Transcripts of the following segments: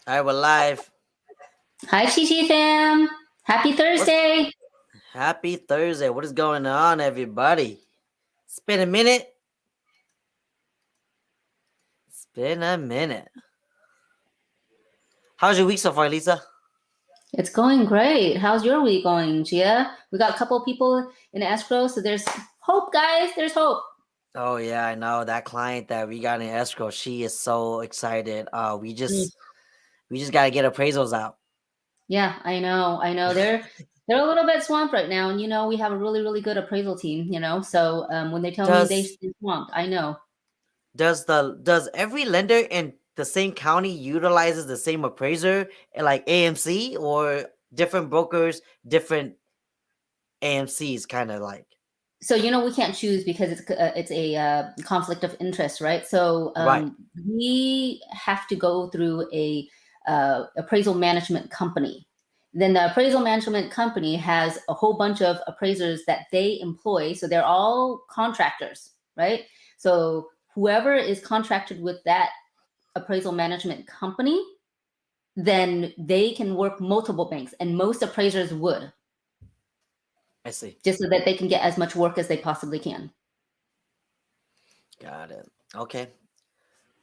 All right, we're live. Hi, Chi fam. Happy What's Thursday. Happy Thursday? What is going on, everybody? It's been a minute. It's been a minute. How's your week so far, Lisa? It's going great. How's your week going, Gia? We got a couple people in escrow, so there's hope, guys. There's hope. Oh yeah, I know that client that we got in escrow. She is so excited. We Mm. just gotta get appraisals out. Yeah, I know. They're a little bit swamped right now, and we have a really good appraisal team. So when they tell me they're Does swamped, I know. does every lender in the same county utilizes the same appraiser like AMC or different brokers, different AMCs, kind of like So we can't choose because it's a conflict of interest, right? So right? we have to go through a appraisal management company. Then the appraisal management company has a whole bunch of appraisers that they employ. So they're all contractors, right? So whoever is contracted with that appraisal management company, then they can work multiple banks, and most appraisers would, I see. just so that they can get as much work as they possibly can. Got it. Okay.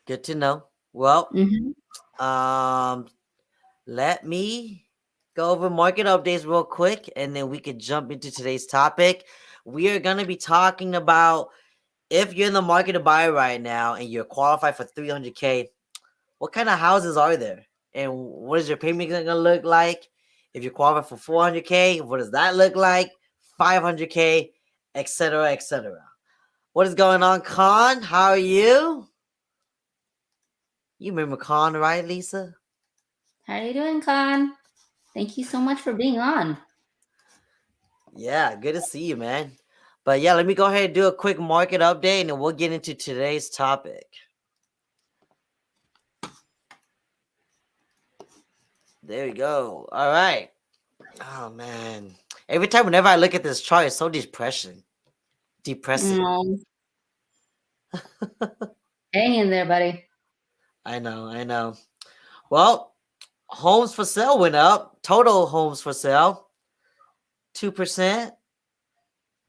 Good to know. Well, Mhm. um, let me go over market updates real quick, and then we could jump into today's topic. We are gonna be talking about if you're in the market to buy right now and you're qualified for 300K, what kind of houses are there, and what is your payment gonna look like? If you're qualified for 400K, what does that look like? 500K, etc., etc. What is going on, Con? How are you? You remember Con, right, Lisa? How are you doing, Con? Thank you so much for being on. Yeah, good to see you, man. But yeah, let me go ahead and do a quick market update and then we'll get into today's topic. There we go. All right. Oh man. Every time whenever I look at this chart, it's so depressing. Oh, hang in there, buddy. I know. Well, homes for sale went up. Total homes for sale, 2%.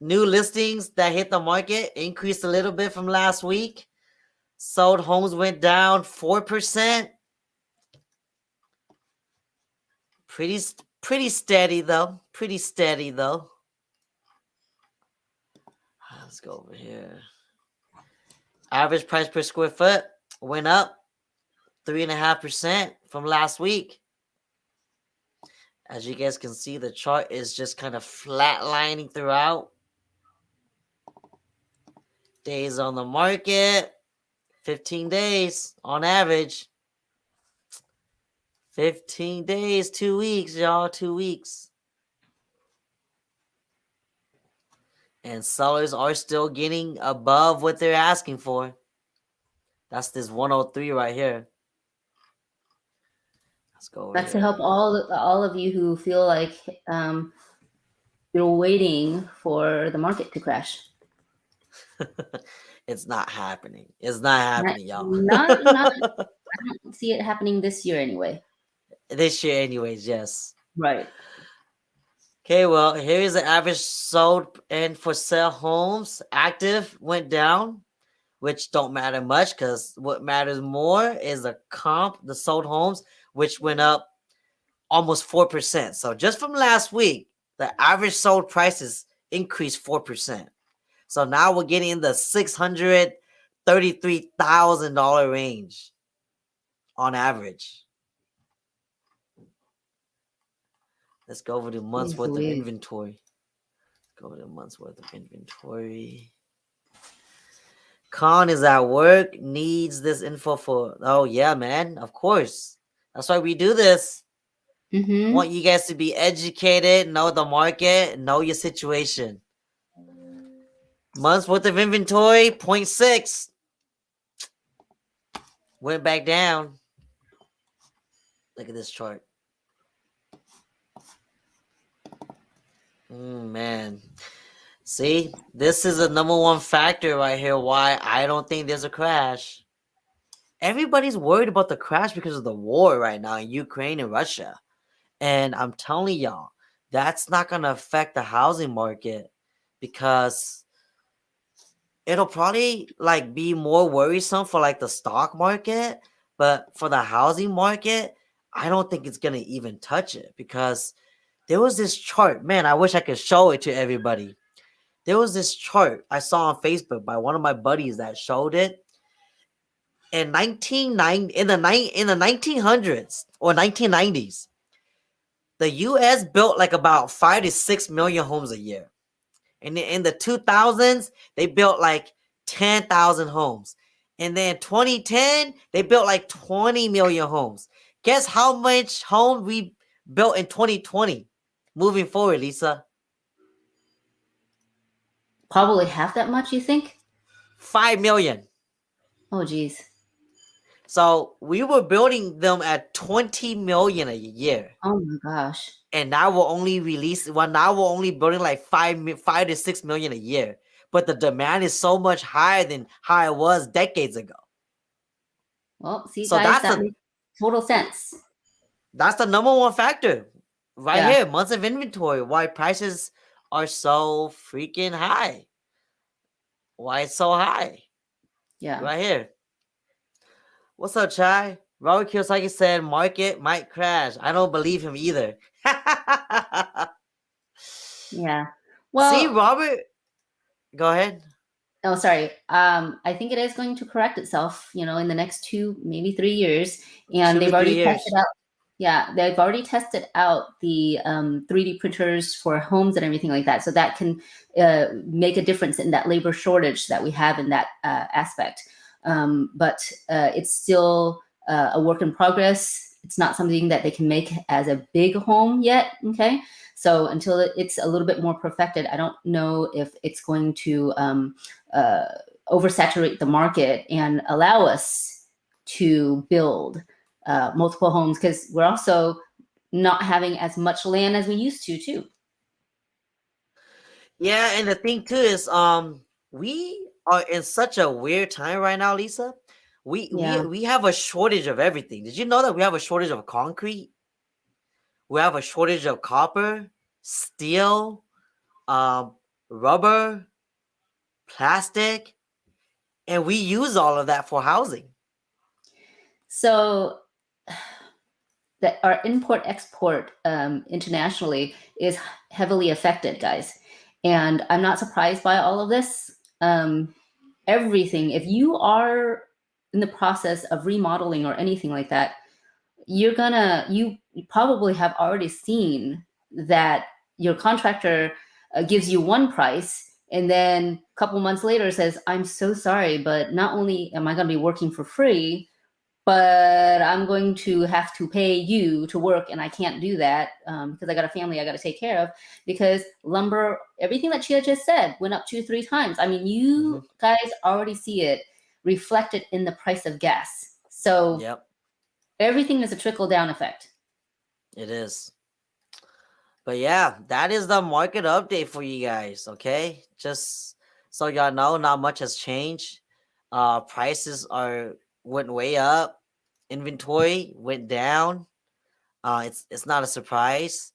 New listings that hit the market increased a little bit from last week. Sold homes went down 4%. Pretty steady though. Pretty steady though. Let's go over here. Average price per square foot went up 3.5% from last week. As you guys can see, the chart is just kind of flatlining throughout. Days on the market, 15 days on average. 15 days, 2 weeks, y'all, 2 weeks. And sellers are still getting above what they're asking for. That's this 103 right here. Let's go over That's to here. help all of you who feel like um, you're waiting for the market to crash. It's not happening. It's not Not, happening, y'all. not. I don't see it happening this year anyway. This year, anyways, yes. Right. Okay, well, here is the average sold and for sale homes. Active went down, which don't matter much because what matters more is the comp, the sold homes, which went up almost 4%. So just from last week, the average sold prices increased 4%. So now we're getting in the $633,000 range on average. Let's go over the month's worth of inventory. Go over the month's worth of inventory. Con is at work, needs this info for. Oh, yeah, man. Of course. That's why we do this. Mm-hmm. Want you guys to be educated, know the market, know your situation. Month's worth of inventory, 0.6. Went back down. Look at this chart. Man. See, this is the number one factor right here why I don't think there's a crash. everybody's worried about the crash because of the war right now in Ukraine and Russia. And I'm telling y'all, that's not going to affect the housing market because it'll probably like be more worrisome for like the stock market, but for the housing market, I don't think it's going to even touch it because there was this chart. Man, I wish I could show it to everybody. There was this chart I saw on Facebook by one of my buddies that showed it in 1990 in the 1900s or 1990s. The US built like about 5 to 6 million homes a year. And in the 2000s, they built like 10,000 homes. And then 2010, they built like 20 million homes. Guess how much homes we built in 2020 moving forward, Lisa? Probably half that much, you think? 5 million. Oh, geez. So we were building them at 20 million a year. Oh my gosh. And now we're only now we're only building like 5 to 6 million a year. But the demand is so much higher than how it was decades ago. Well, see, So guys, that makes total sense. that's the number one factor right Yeah. here. Months of inventory, why prices are so freaking high. Why it's so high. Yeah. Right here. What's up, Chai? Robert Kiyosaki said market might crash. I don't believe him either. Yeah. See, Well, Robert, go ahead. oh, sorry. I think it is going to correct itself, in the next 2, maybe 3 years. And 2 to they've 3 already years. tested out. Yeah, they've already tested out the 3D printers for homes and everything like that. So that can make a difference in that labor shortage that we have in that aspect. But it's still a work in progress. It's not something that they can make as a big home yet. Okay. So until it's a little bit more perfected, I don't know if it's going to oversaturate the market and allow us to build multiple homes, because we're also not having as much land as we used to too. Yeah, and the thing too is we are in such a weird time right now, Lisa. Yeah. We have a shortage of everything. Did you know that we have a shortage of concrete? We have a shortage of copper, steel, rubber, plastic, and we use all of that for housing. So that our import export internationally is heavily affected, guys. And I'm not surprised by all of this. Everything, if you are in the process of remodeling or anything like that, you probably have already seen that your contractor gives you one price, and then a couple months later says, I'm so sorry, but not only am I going to be working for free, but I'm going to have to pay you to work, and I can't do that because I got a family I got to take care of, because lumber, everything that Chia just said, went up 2-3 times. I mean, you guys already see it reflected in the price of gas. So Yep, everything is a trickle-down effect. it is. But yeah, that is the market update for you guys, okay? Just so y'all know, not much has changed. Prices went way up. Inventory went down. It's not a surprise.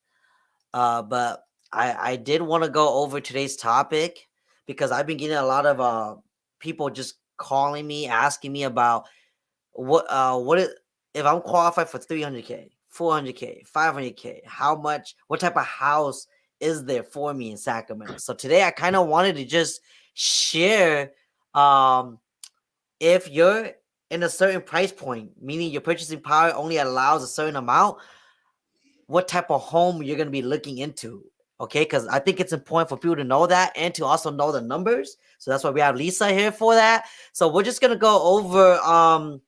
But I did want to go over today's topic because I've been getting a lot of people just calling me, asking me about if I'm qualified for 300K, 400K, 500K, what type of house is there for me in Sacramento? So today I kind of wanted to just share if you're in a certain price point, meaning your purchasing power only allows a certain amount, what type of home you're going to be looking into. Okay, because I think it's important for people to know that and to also know the numbers. So that's why we have Lisa here for that. So we're just gonna go over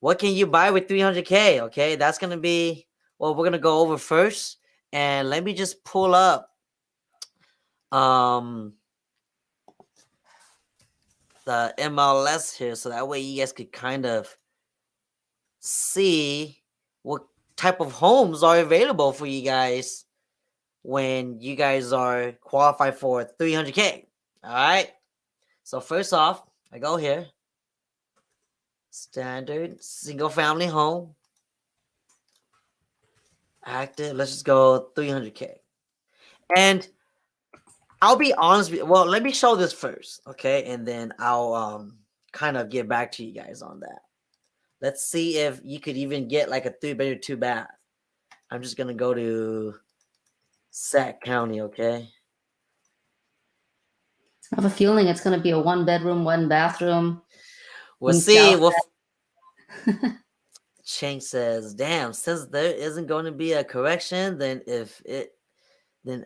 what can you buy with 300K. Okay, that's gonna be what we're gonna go over first. And let me just pull up the MLS here so that way you guys could kind of see what type of homes are available for you guys when you guys are qualified for 300K. All right. So first off, I go here. Standard single family home. Active. Let's just go 300K. And I'll be honest with you. Well, let me show this first, okay? And then I'll kind of get back to you guys on that. Let's see if you could even get like a 3-bedroom, 2-bath. I'm just gonna go to Sac County, okay? I have a feeling it's going to be a 1-bedroom, 1-bathroom. We'll see. Chang says, "Damn, since there isn't going to be a correction, then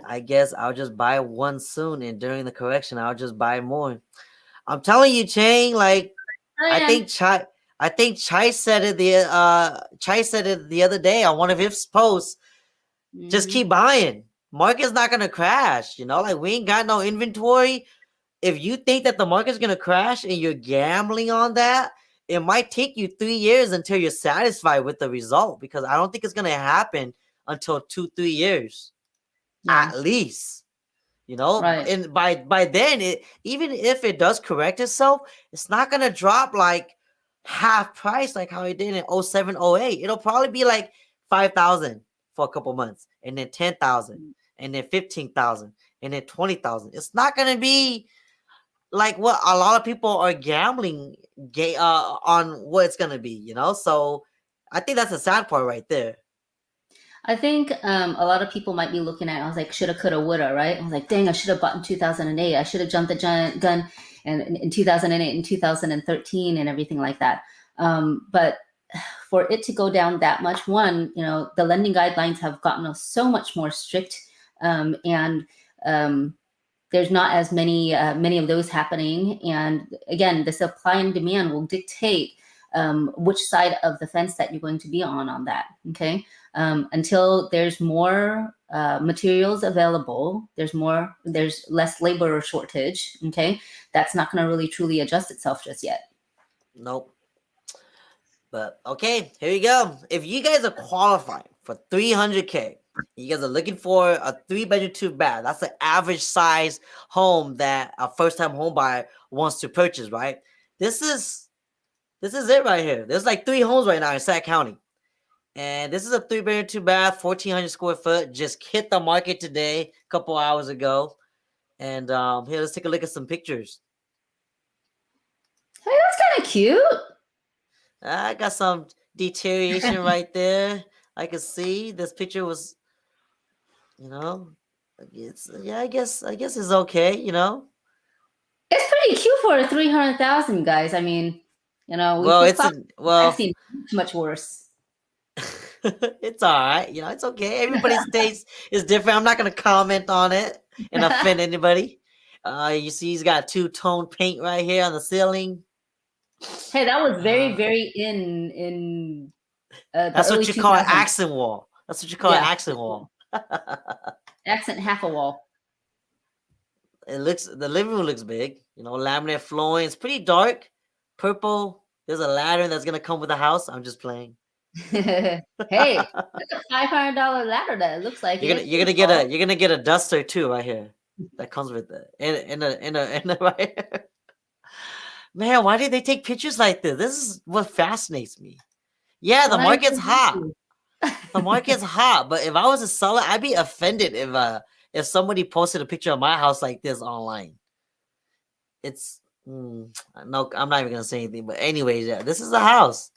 I guess I'll just buy one soon, and during the correction, I'll just buy more." I'm telling you, Chang. Like, I think Chai said it the other day on one of his posts. Just keep buying. Market's not gonna crash. Like we ain't got no inventory. If you think that the market's gonna crash and you're gambling on that, it might take you 3 years until you're satisfied with the result, because I don't think it's gonna happen until 2-3 years at least. Right. And by then, even if it does correct itself, it's not gonna drop like half price like how it did in 07, 08. It'll probably be like 5,000 for a couple months, and then 10,000, and then 15,000, and then 20,000. It's not gonna be like what a lot of people are gambling on what it's gonna be. So I think that's the sad part right there. I think a lot of people might be looking at it. I was like, shoulda, coulda, woulda, right? I was like, dang, I should have bought in 2008. I should have jumped the giant gun in 2008 and 2013 and everything like that. But for it to go down that much, one, the lending guidelines have gotten so much more strict, and there's not as many of those happening. And again, the supply and demand will dictate which side of the fence that you're going to be on that. Okay. Until there's more materials available, there's less labor shortage. Okay. That's not going to really truly adjust itself just yet. Nope. But okay, here you go. If you guys are qualifying for 300K, you guys are looking for a 3-bedroom, 2-bath. That's the average size home that a first-time home buyer wants to purchase, right? This is it right here. There's like 3 homes right now in Sac County. And this is a 3-bedroom, 2-bath, 1,400 square foot. Just hit the market today, a couple hours ago. And here, let's take a look at some pictures. Hey, that's kind of cute. I got some deterioration right there. I can see this picture was, I guess it's okay. It's pretty cute for 300,000, guys. I mean, I've seen much worse. It's all right. It's okay. Everybody's taste is different. I'm not gonna comment on it and offend anybody. You see, he's got 2-tone paint right here on the ceiling. Hey, that was very, very in. That's what you call an accent wall. That's what you call an accent wall. Accent half a wall. The living room looks big. Laminate flooring. It's pretty dark, purple. There's a ladder that's gonna come with the house. I'm just playing. Hey, that's a $500 ladder. That looks like you're gonna get a duster too right here. That comes with it. In a right here. Man, why did they take pictures like this? This is what fascinates me. Yeah, the market's hot. The market's hot, but if I was a seller, I'd be offended if somebody posted a picture of my house like this online. It's no, I'm not even gonna say anything. But anyways, yeah, this is the house.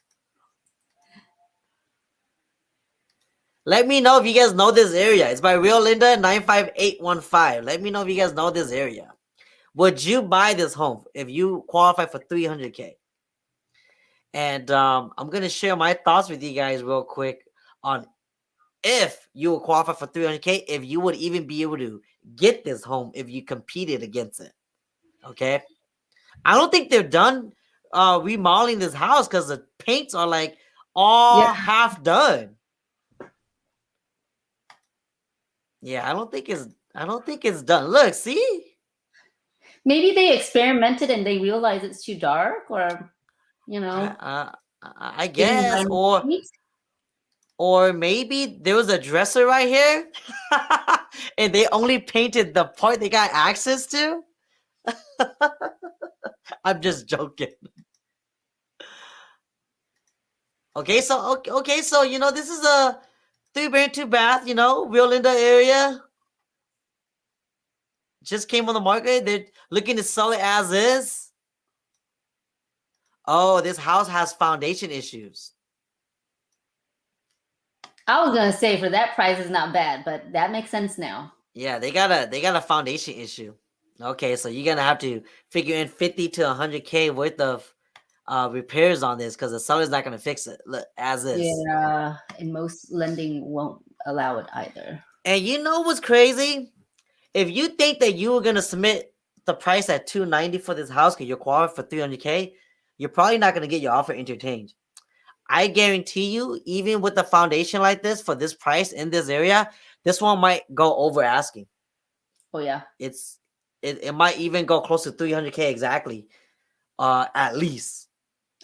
Let me know if you guys know this area. It's by Real Linda 95815. Let me know if you guys know this area. Would you buy this home if you qualify for 300K? And I'm gonna share my thoughts with you guys real quick on if you would qualify for 300K, if you would even be able to get this home if you competed against it. Okay, I don't think they're done remodeling this house because the paints are like all half done. Yeah, I don't think it's done. Look, see? Maybe they experimented and they realized it's too dark, or I guess, or maybe there was a dresser right here, and they only painted the part they got access to. I'm just joking. Okay, so this is a 3-bedroom, 2-bath. Real in the area. Just came on the market. They're looking to sell it as is. Oh, this house has foundation issues. I was gonna say for that price is not bad, but that makes sense now. Yeah, they got a foundation issue. Okay, so you're gonna have to figure in 50 to 100K worth of repairs on this because the seller's not gonna fix it as is. Yeah, and most lending won't allow it either. And you know what's crazy? If you think that you were gonna submit the price at 290 for this house because you're qualified for 300K, you're probably not gonna get your offer entertained. I guarantee you, even with the foundation like this for this price in this area, this one might go over asking. Oh yeah, It might even go close to 300K exactly, at least,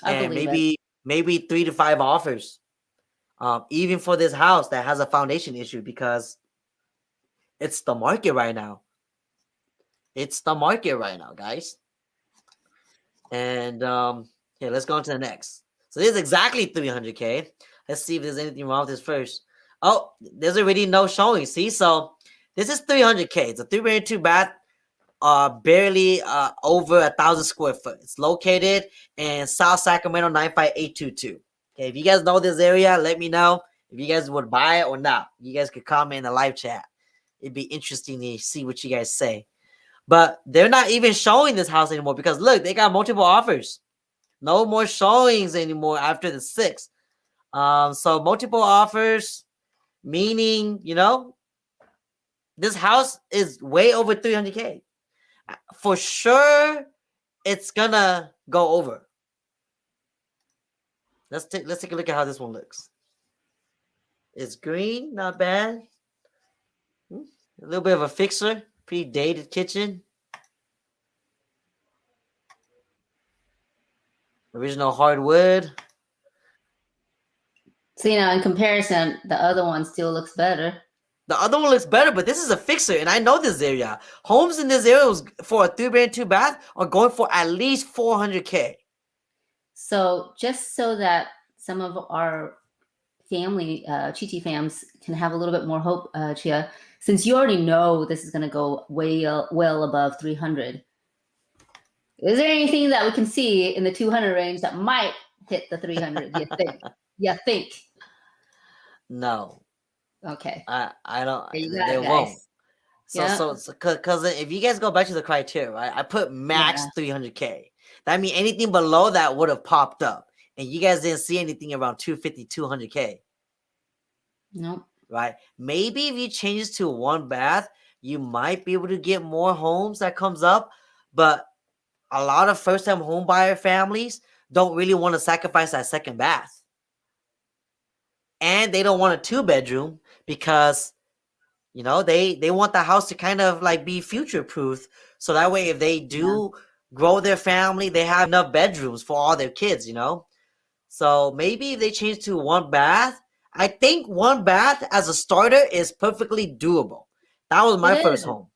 I and believe it. maybe 3 to 5 offers, even for this house that has a foundation issue because it's the market right now. It's the market right now, guys. And here, let's go on to the next. So this is exactly 300K. Let's see if there's anything wrong with this first. Oh, there's already no showing. See, so this is 300K. It's a 3-bedroom, 2-bath, barely over 1,000 square foot. It's located in South Sacramento 95822. Okay, if you guys know this area, let me know if you guys would buy it or not. You guys could comment in the live chat. It'd be interesting to see what you guys say. But they're not even showing this house anymore because look, they got multiple offers. No more showings anymore after the 6th. So multiple offers, meaning, this house is way over 300K. For sure, it's gonna go over. Let's take a look at how this one looks. It's green, not bad. A little bit of a fixer, pretty dated kitchen. Original hardwood. See now, in comparison, the other one still looks better. The other one looks better, but this is a fixer, and I know this area. Homes in this area for a 3-bedroom, 2-bath are going for at least 400K. So just so that some of our family, Chichi fams, can have a little bit more hope, Chia, since you already know this is going to go way well above 300, is there anything that we can see in the 200 range that might hit the 300? You think? You think? No. Okay. I don't. You got They it, won't. guys. So Yeah. because if you guys go back to the criteria, right? I put max Yeah. 300K. That means anything below that would have popped up, and you guys didn't see anything around 250, 200K. Nope. Right? Maybe if you change this to 1-bath, you might be able to get more homes that comes up, but a lot of first-time home buyer families don't really want to sacrifice that second bath. And they don't want a 2-bedroom because they want the house to kind of like be future-proof. So that way, if they do grow their family, they have enough bedrooms for all their kids, So maybe if they change to 1-bath, I think 1-bath as a starter is perfectly doable. That was my first home.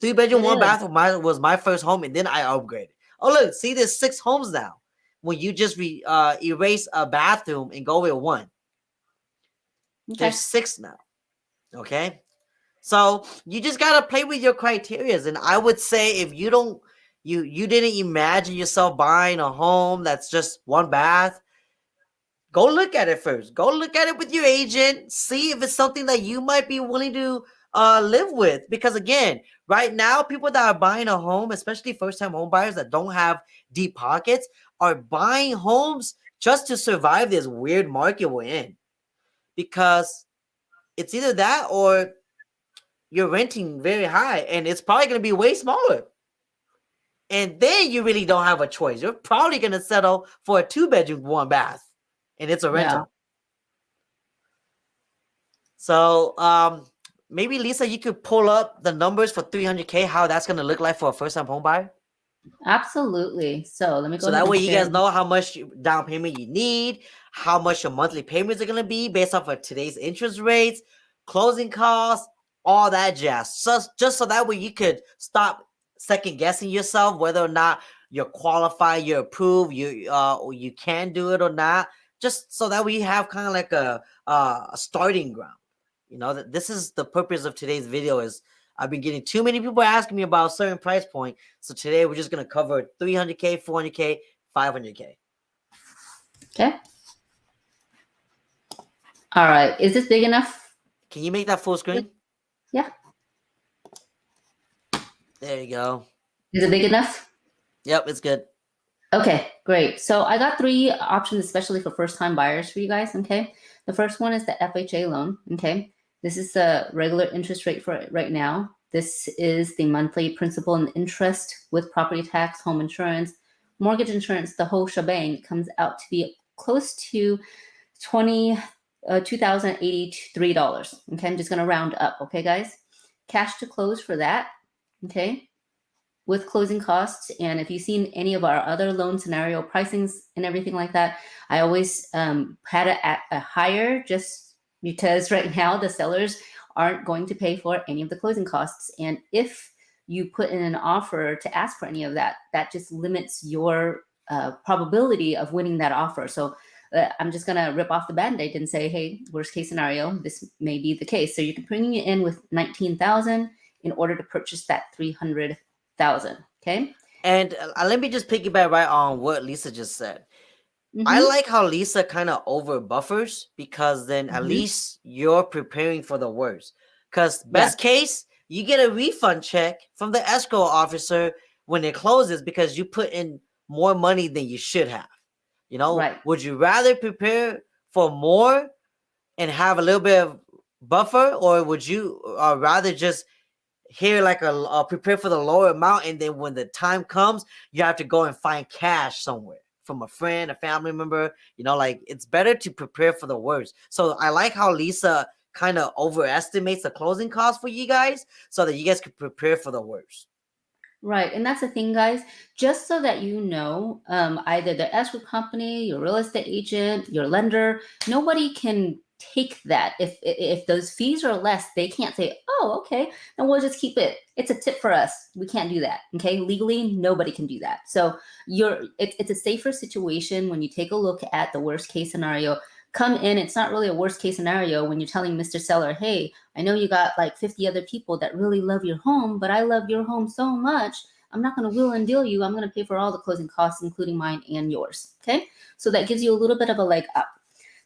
3-bedroom, It 1-bath was my first home, and then I upgraded. Oh, look, see, there's 6 homes now. When you just erase a bathroom and go with 1. Okay. There's 6 now. Okay? So you just gotta play with your criterias. And I would say if you don't you didn't imagine yourself buying a home that's just 1-bath, go look at it first. Go look at it with your agent. See if it's something that you might be willing to live with. Because again, right now, people that are buying a home, especially first-time home buyers that don't have deep pockets, are buying homes just to survive this weird market we're in. Because it's either that or you're renting very high, and it's probably going to be way smaller. And then you really don't have a choice. You're probably going to settle for a 2-bedroom, 1-bath, and it's a rental. Yeah. So maybe Lisa, you could pull up the numbers for 300K, how that's going to look like for a first-time home buyer. Absolutely. So let me go So ahead that and way you share. guys know how much down payment you need, how much your monthly payments are going to be based off of today's interest rates, closing costs, all that jazz. So just so that way you could stop second guessing yourself whether or not you're qualified, you're approved, you can do it or not. just so that we have kind of like a starting ground. That this is the purpose of today's video. Is I've been getting too many people asking me about a certain price point, so today we're just gonna cover 300K, 400K, 500K. Okay. All right. Is this big enough? Can you make that full screen? Yeah. There you go. Is it big enough? Yep, it's good. Okay, great. So I got 3 options, especially for first-time buyers for you guys, okay? The first one is the FHA loan, okay? This is the regular interest rate for it right now. This is the monthly principal and interest with property tax, home insurance, mortgage insurance, the whole shebang. It comes out to be close to $2,083, okay? I'm just gonna round up, okay, guys? Cash to close for that, okay? With closing costs. And if you've seen any of our other loan scenario pricings and everything like that, I always had it at a higher, just because right now the sellers aren't going to pay for any of the closing costs. And if you put in an offer to ask for any of that, that just limits your probability of winning that offer. So I'm just gonna rip off the Band-Aid and say, hey, worst case scenario, this may be the case. So you can bring it in with 19,000 in order to purchase that 300,000. Okay. And let me just piggyback right on what Lisa just said. I like how Lisa kind of over buffers, because then at least you're preparing for the worst. Because best case, you get a refund check from the escrow officer when it closes because you put in more money than you should have. Right. Would you rather prepare for more and have a little bit of buffer, or would you rather just here like a prepare for the lower amount, and then when the time comes, you have to go and find cash somewhere from a friend, a family member? Like, it's better to prepare for the worst. So I like how Lisa kind of overestimates the closing costs for you guys so that you guys can prepare for the worst. Right. And that's the thing, guys, just so that you know, either the escrow company, your real estate agent, your lender, nobody can take that. If those fees are less, they can't say, oh, okay, then we'll just keep it. It's a tip for us. We can't do that. Okay. Legally, nobody can do that. So it's a safer situation when you take a look at the worst case scenario. Come in, it's not really a worst case scenario when you're telling Mr. Seller, hey, I know you got like 50 other people that really love your home, but I love your home so much, I'm not going to wheel and deal you. I'm going to pay for all the closing costs, including mine and yours. Okay. So that gives you a little bit of a leg up.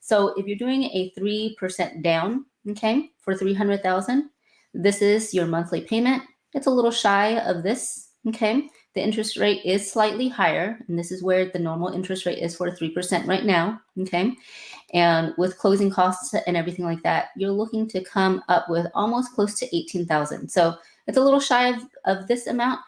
So if you're doing a 3% down, okay, for 300,000, this is your monthly payment. It's a little shy of this. Okay. The interest rate is slightly higher, and this is where the normal interest rate is for 3% right now. Okay. And with closing costs and everything like that, you're looking to come up with almost close to 18,000. So it's a little shy of this amount.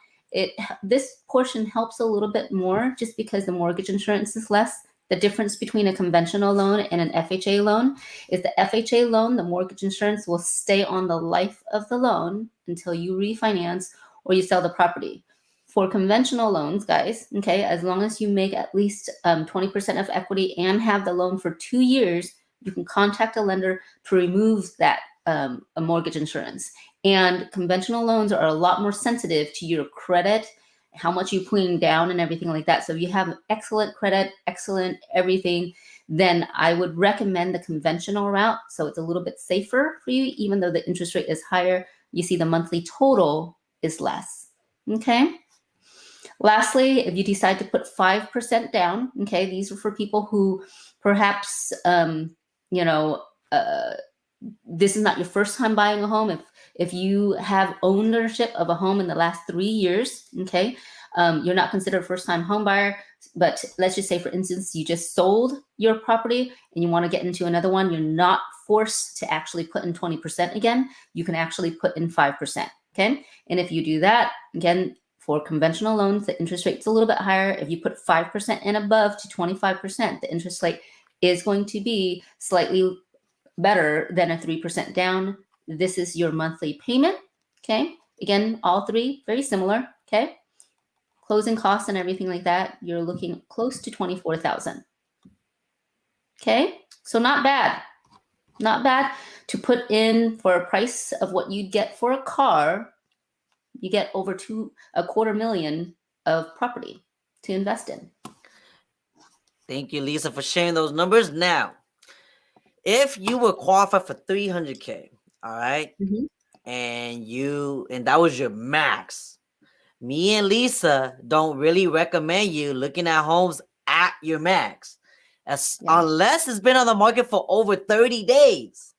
This portion helps a little bit more just because the mortgage insurance is less. The difference between a conventional loan and an FHA loan is the FHA loan, the mortgage insurance will stay on the life of the loan until you refinance or you sell the property. For conventional loans, guys, okay, as long as you make at least 20% of equity and have the loan for 2 years, you can contact a lender to remove that a mortgage insurance. And conventional loans are a lot more sensitive to your credit, how much you're putting down and everything like that. So if you have excellent credit, excellent everything, then I would recommend the conventional route. So it's a little bit safer for you, even though the interest rate is higher. You see the monthly total is less. Okay. Lastly, if you decide to put 5% down, okay, these are for people who perhaps, this is not your first time buying a home. If you have ownership of a home in the last 3 years, okay, you're not considered a first-time home buyer. But let's just say, for instance, you just sold your property and you want to get into another one. You're not forced to actually put in 20% again. You can actually put in 5%. Okay, and if you do that, again, for conventional loans, the interest rate is a little bit higher. If you put 5% and above to 25%, the interest rate is going to be slightly better than a 3% down. This is your monthly payment. Okay. Again, all three very similar. Okay. Closing costs and everything like that, you're looking close to 24,000. Okay. So not bad. Not bad to put in for a price of what you'd get for a car. You get over $250,000 of property to invest in. Thank you, Lisa, for sharing those numbers. Now, if you were qualified for 300K, all right, Mm-hmm. and that was your max, me and Lisa don't really recommend you looking at homes at your max, Yeah. unless it's been on the market for over 30 days.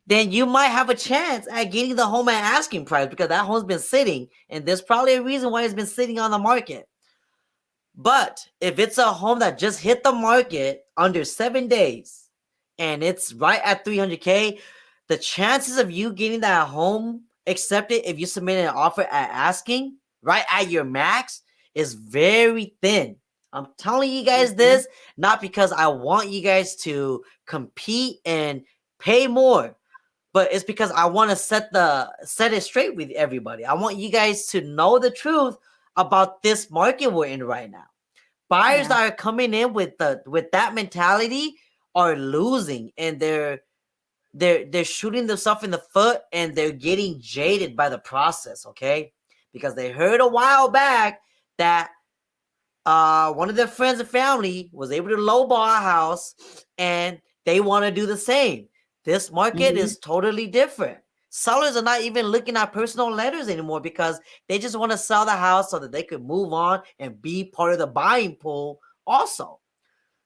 Then you might have a chance at getting the home at asking price because that home's been sitting, and there's probably a reason why it's been sitting on the market. But if it's a home that just hit the market under 7 days and it's right at 300K, the chances of you getting that home accepted if you submit an offer at asking right at your max is very thin. I'm telling you guys Mm-hmm. this not because I want you guys to compete and pay more, but it's because I want to set it straight with everybody. I want you guys to know the truth about this market we're in right now. Buyers Yeah. that are coming in with that mentality are losing, and they're shooting themselves in the foot, and they're getting jaded by the process, okay? Because they heard a while back that one of their friends and family was able to lowball a house, and they want to do the same. This market Mm-hmm. is totally different. Sellers are not even looking at personal letters anymore because they just want to sell the house so that they could move on and be part of the buying pool also.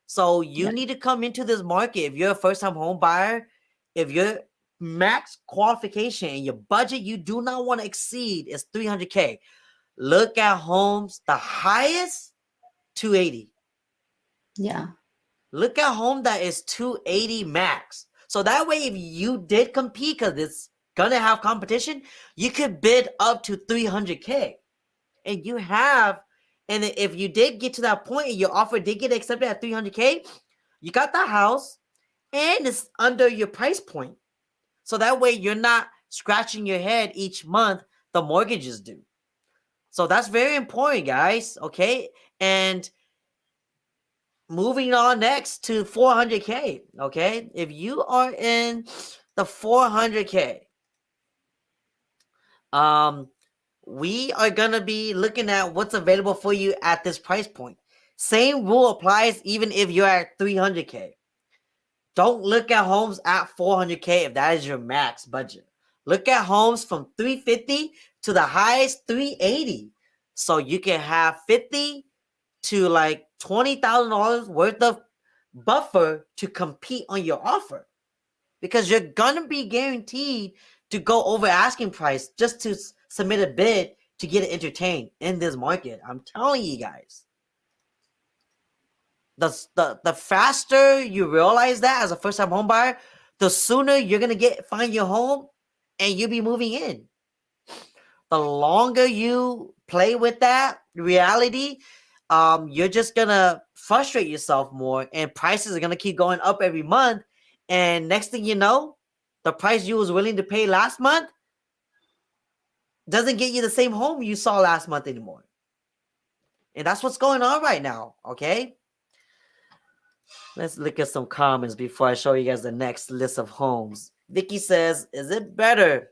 So you Yeah. need to come into this market if you're a first-time home buyer, if your max qualification and your budget you do not want to exceed is 300K. Look at homes, the highest 280. Yeah. Look at home that is 280 max. So that way, if you did compete, because it's gonna have competition, you could bid up to 300K. And you have, and if you did get to that point and your offer did get accepted at 300K, you got the house and it's under your price point. So that way you're not scratching your head each month the mortgages due. So that's very important, guys. Okay. And moving on next to 400K. Okay. If you are in the 400K, um, we are gonna be looking at what's available for you at this price point. Same rule applies even if you're at 300K. Don't look at homes at 400K if that is your max budget. Look at homes from 350 to the highest 380. So you can have 50 to like $20,000 worth of buffer to compete on your offer, because you're gonna be guaranteed to go over asking price just to submit a bid to get it entertained in this market. I'm telling you guys. The faster you realize that as a first time home buyer, the sooner you're gonna find your home and you'll be moving in. The longer you play with that reality, you're just gonna frustrate yourself more, and prices are gonna keep going up every month. And next thing you know, the price you was willing to pay last month doesn't get you the same home you saw last month anymore. And that's what's going on right now. Okay. Let's look at some comments before I show you guys the next list of homes. Vicky says, is it better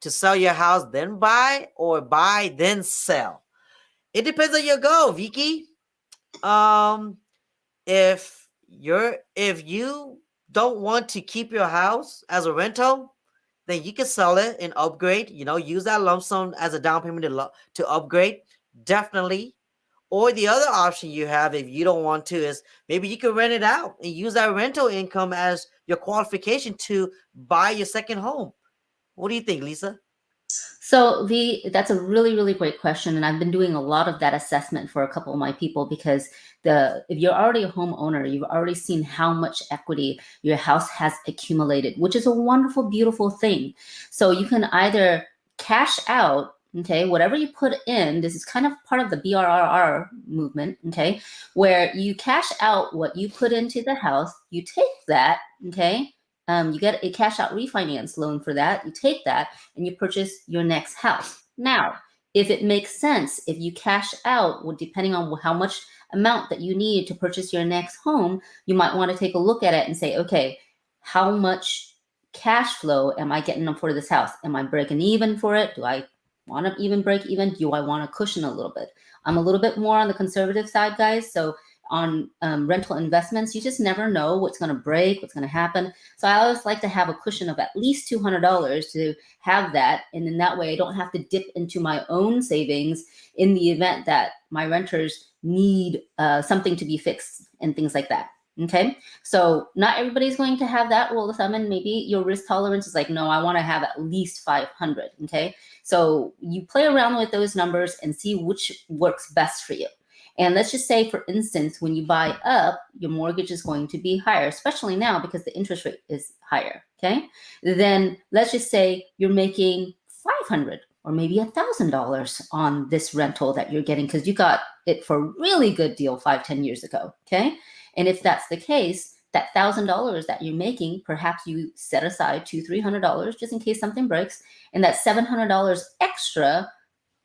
to sell your house then buy or buy then sell? It depends on your goal, Vicky. Um, if you don't want to keep your house as a rental, then you can sell it and upgrade. Use that lump sum as a down payment to upgrade. Definitely. Or the other option you have, if you don't want to, is maybe you can rent it out and use that rental income as your qualification to buy your second home. What do you think, Lisa? So that's a really, really great question. And I've been doing a lot of that assessment for a couple of my people because if you're already a homeowner, you've already seen how much equity your house has accumulated, which is a wonderful, beautiful thing. So you can either cash out, okay, whatever you put in. This is kind of part of the BRRR movement, okay, where you cash out what you put into the house, you take that, okay. You get a cash out refinance loan for that. You take that and you purchase your next house. Now, if it makes sense, if you cash out, well, depending on how much amount that you need to purchase your next home, you might want to take a look at it and say, okay, how much cash flow am I getting for this house? Am I breaking even for it? Do I want to even break even? Do I want to cushion a little bit? I'm a little bit more on the conservative side, guys. So on rental investments, you just never know what's going to break, what's going to happen. So I always like to have a cushion of at least $200 to have that. And in that way, I don't have to dip into my own savings in the event that my renters need something to be fixed and things like that. Okay, so not everybody's going to have that rule of thumb, and maybe your risk tolerance is like, no, I want to have at least 500. Okay, so you play around with those numbers and see which works best for you. And let's just say, for instance, when you buy up, your mortgage is going to be higher, especially now because the interest rate is higher. Okay, then let's just say you're making 500 or maybe $1,000 on this rental that you're getting because you got it for a really good deal 5-10 years ago. Okay, and if that's the case, that $1,000 that you're making, perhaps you set aside $200-300 just in case something breaks, and that $700 extra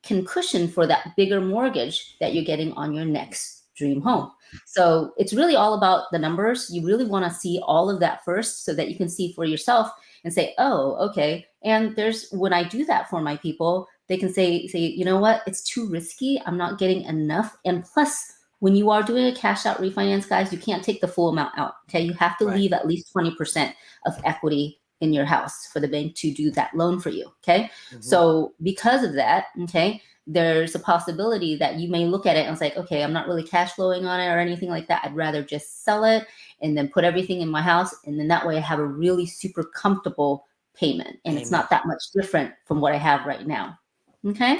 can cushion for that bigger mortgage that you're getting on your next dream home. So it's really all about the numbers. You really want to see all of that first so that you can see for yourself and say, oh, okay. And there's, when I do that for my people, they can say, you know what, it's too risky. I'm not getting enough. And plus, when you are doing a cash out refinance, guys, you can't take the full amount out. Okay, you have to leave at least 20% of equity in your house for the bank to do that loan for you. Okay, so because of that, okay, there's a possibility that you may look at it and it's like, okay, I'm not really cash flowing on it or anything like that. I'd rather just sell it and then put everything in my house, and then that way I have a really super comfortable payment, and it's not that much different from what I have right now. Okay.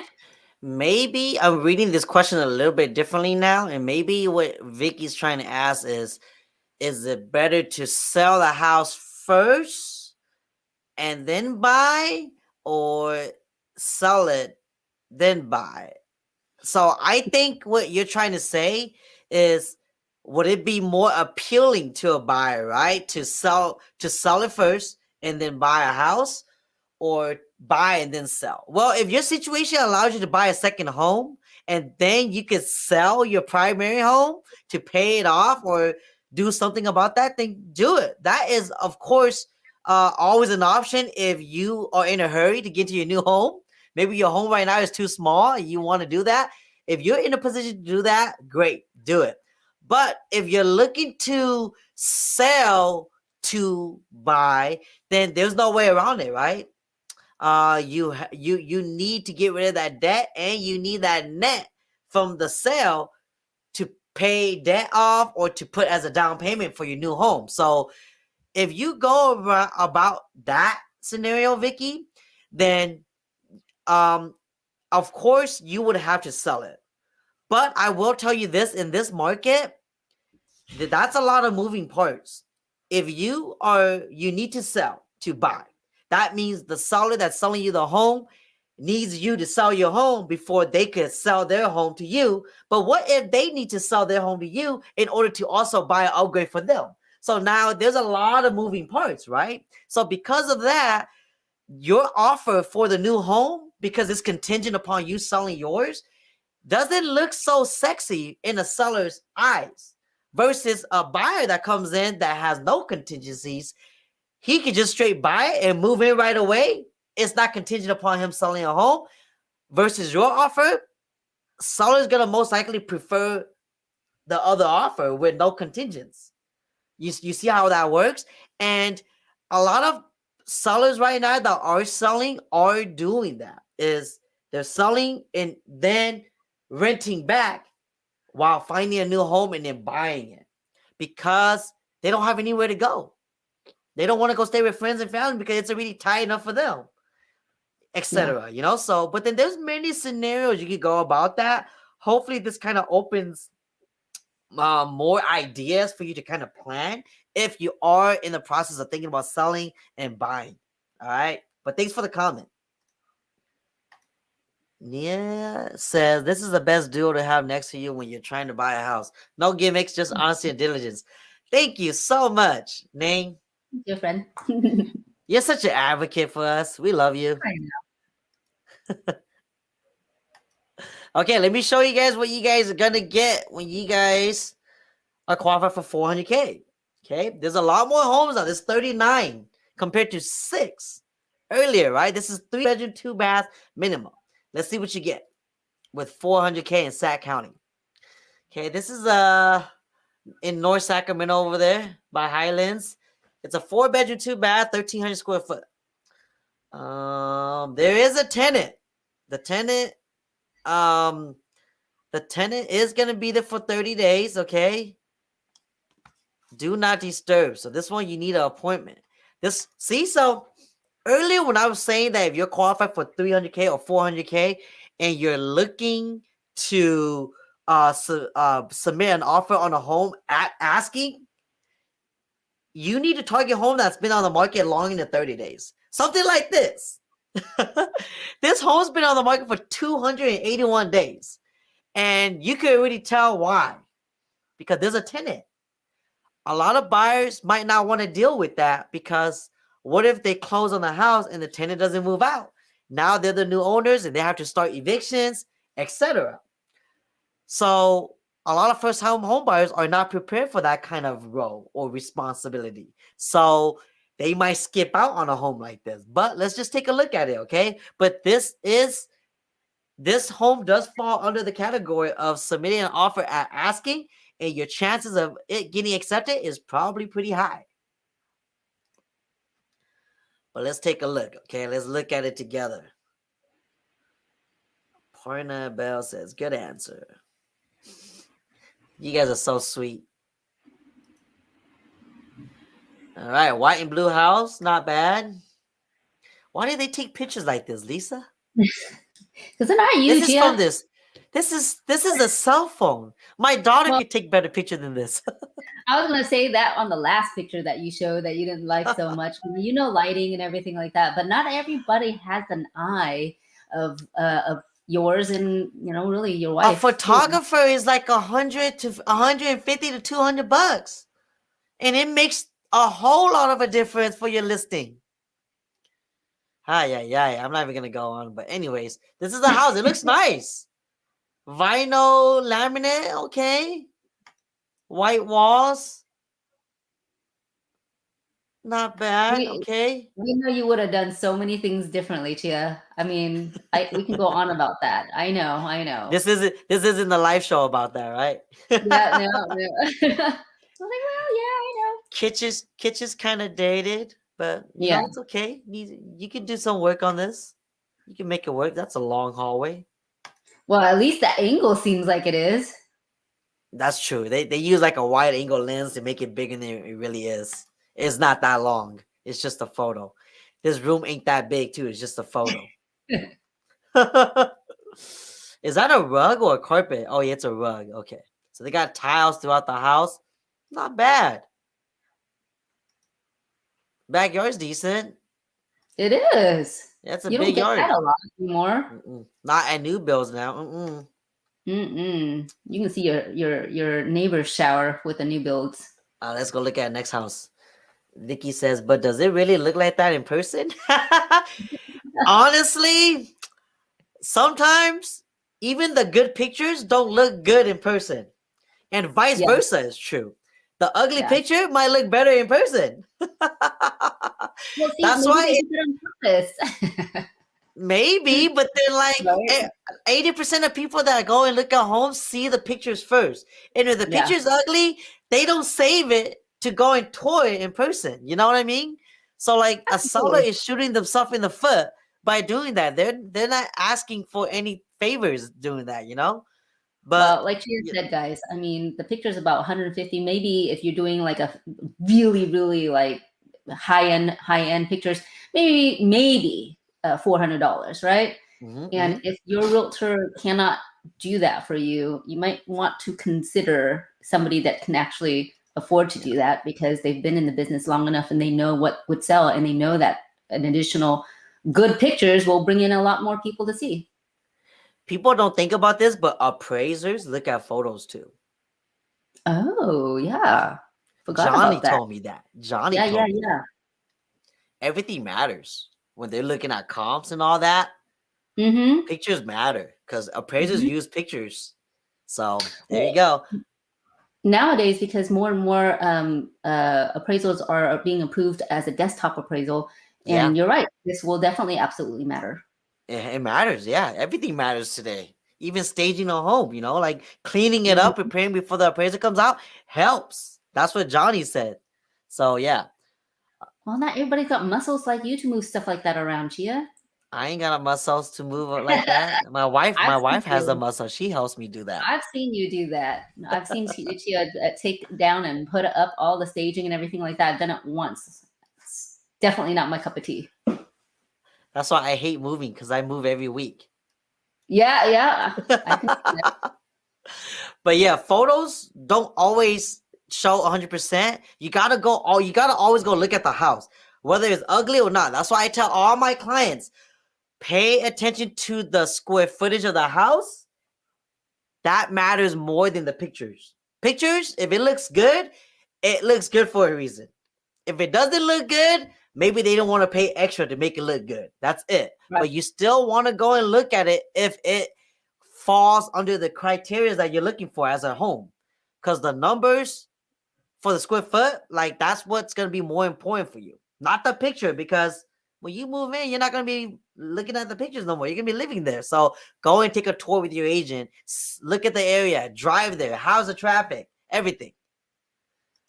Maybe I'm reading this question a little bit differently now, and maybe what Vicky's trying to ask is it better to sell the house first and then buy, or sell it then buy? So I think what you're trying to say is, would it be more appealing to a buyer, right, to sell it first and then buy a house, or buy and then sell? Well, if your situation allows you to buy a second home and then you could sell your primary home to pay it off or do something about that, then do it. That is, of course, always an option if you are in a hurry to get to your new home. Maybe your home right now is too small and you want to do that. If you're in a position to do that, great, do it. But if you're looking to sell to buy, then there's no way around it, right? You need to get rid of that debt, and you need that net from the sale to pay debt off or to put as a down payment for your new home. So if you go about that scenario, Vicky, then of course you would have to sell it. But I will tell you this, in this market, that's a lot of moving parts. If you need to sell to buy, that means the seller that's selling you the home needs you to sell your home before they could sell their home to you. But what if they need to sell their home to you in order to also buy an upgrade for them? So now there's a lot of moving parts, right? So because of that, your offer for the new home, because it's contingent upon you selling yours, doesn't look so sexy in a seller's eyes, versus a buyer that comes in that has no contingencies. He could just straight buy it and move in right away. It's not contingent upon him selling a home. Versus your offer, seller's gonna most likely prefer the other offer with no contingents. You see how that works? And a lot of sellers right now that are selling are doing that. Is they're selling and then renting back while finding a new home and then buying it, because they don't have anywhere to go. They don't want to go stay with friends and family because it's already tight enough for them, etc. You know, so, but then there's many scenarios you could go about that. Hopefully this kind of opens more ideas for you to kind of plan if you are in the process of thinking about selling and buying. All right, but thanks for the comment. Nia says, this is the best duo to have next to you when you're trying to buy a house. No gimmicks, just honesty and diligence. Thank you so much, Ning. Your friend. You're such an advocate for us. We love you. I know. Okay, let me show you guys what you guys are going to get when you guys are qualified for 400K. Okay, there's a lot more homes now. There's 39 compared to 6 earlier, right? This is 3-bedroom, 2-bath minimum. Let's see what you get with 400K in Sac County. Okay, this is in North Sacramento over there by Highlands. It's a 4-bedroom, 2-bath, 1,300 square foot. There is a tenant. The tenant, is gonna be there for 30 days. Okay. Do not disturb. So this one you need an appointment. So earlier when I was saying that if you're qualified for 300K or 400K and you're looking to submit an offer on a home at asking, you need to target home that's been on the market longer than 30 days. Something like this. This home's been on the market for 281 days. And you can already tell why. Because there's a tenant. A lot of buyers might not want to deal with that because what if they close on the house and the tenant doesn't move out? Now they're the new owners and they have to start evictions, etc. So a lot of first-time home buyers are not prepared for that kind of role or responsibility. So they might skip out on a home like this. But let's just take a look at it, okay? But this home does fall under the category of submitting an offer at asking, and your chances of it getting accepted is probably pretty high. But let's take a look, okay? Let's look at it together. Parna Bell says, good answer. You guys are so sweet. All right, white and blue house, not bad. Why did they take pictures like this, Lisa? Because they're not This huge is yet. from this. This is a cell phone. My daughter could take better picture than this. I was gonna say that on the last picture that you showed that you didn't like so much. You know, lighting and everything like that, but not everybody has an eye of yours and really your wife. A photographer is like 100 to 150 to $200, and it makes a whole lot of a difference for your listing. I'm not even gonna go on, but anyways, this is a house. It looks nice. Vinyl laminate, okay. White walls, not bad. Okay. We know you would have done so many things differently, Chia. I mean, we can go on about that. I know. This isn't the live show about that, right? Yeah, no. I'm like, well, yeah, I know. Kitchen's kind of dated, but you know, it's okay. You can do some work on this. You can make it work. That's a long hallway. Well, at least the angle seems like it is. That's true. They use like a wide angle lens to make it bigger than it really is. It's not that long. It's just a photo. This room ain't that big too. It's just a photo. Is that a rug or a carpet? Oh yeah, it's a rug. Okay. So they got tiles throughout the house. Not bad. Backyard's decent. It is. That's a you big don't get yard. that a lot anymore. Not at new builds now. You can see your neighbor's shower with the new builds. Let's go look at next house. Vicky says, but does it really look like that in person? Honestly, sometimes even the good pictures don't look good in person. And vice versa is true. The ugly picture might look better in person. Well, see, that's why they did it on purpose. Maybe, but then like 80% of people that go and look at homes see the pictures first. And if the picture's ugly, they don't save it to go and tour it in person. You know what I mean? So like a seller is shooting themselves in the foot by doing that. They're not asking for any favors doing that, you know? But like she said, guys, I mean, the picture's about 150. Maybe if you're doing like a really, really like high-end pictures, maybe $400, right? And if your realtor cannot do that for you, you might want to consider somebody that can actually afford to do that because they've been in the business long enough and they know what would sell and they know that an additional good pictures will bring in a lot more people to see. People don't think about this, but appraisers look at photos too. Oh, yeah. Johnny told me that. Johnny told me that. Everything matters. When they're looking at comps and all that, pictures matter because appraisers use pictures. So there you go. Nowadays, because more and more appraisals are being approved as a desktop appraisal, and you're right, this will definitely absolutely matter. It matters, yeah. Everything matters today. even staging a home, like cleaning it Mhm. up, preparing before the appraiser comes out helps. That's what Johnny said. So yeah, Well, not everybody got muscles like you to move stuff like that around, Chia. I ain't got muscles to move it like that. My I've seen wife has a you. muscle. She helps me do that. I've seen you do that. I've seen Chia take down and put up all the staging and everything like that. I've done it once. It's definitely not my cup of tea. That's why I hate moving, because I move every week. Yeah. I can see that. But yeah, photos don't always show 100%. You gotta always go look at the house, whether it's ugly or not. That's why I tell all my clients, pay attention to the square footage of the house. That matters more than the pictures. Pictures, if it looks good for a reason. If it doesn't look good, maybe they don't want to pay extra to make it look good. That's it. Right. But you still want to go and look at it if it falls under the criteria that you're looking for as a home. Because the numbers for the square foot, like, that's what's going to be more important for you. Not the picture, because when you move in, you're not going to be looking at the pictures no more. You're going to be living there. So go and take a tour with your agent. Look at the area. Drive there. How's the traffic? Everything.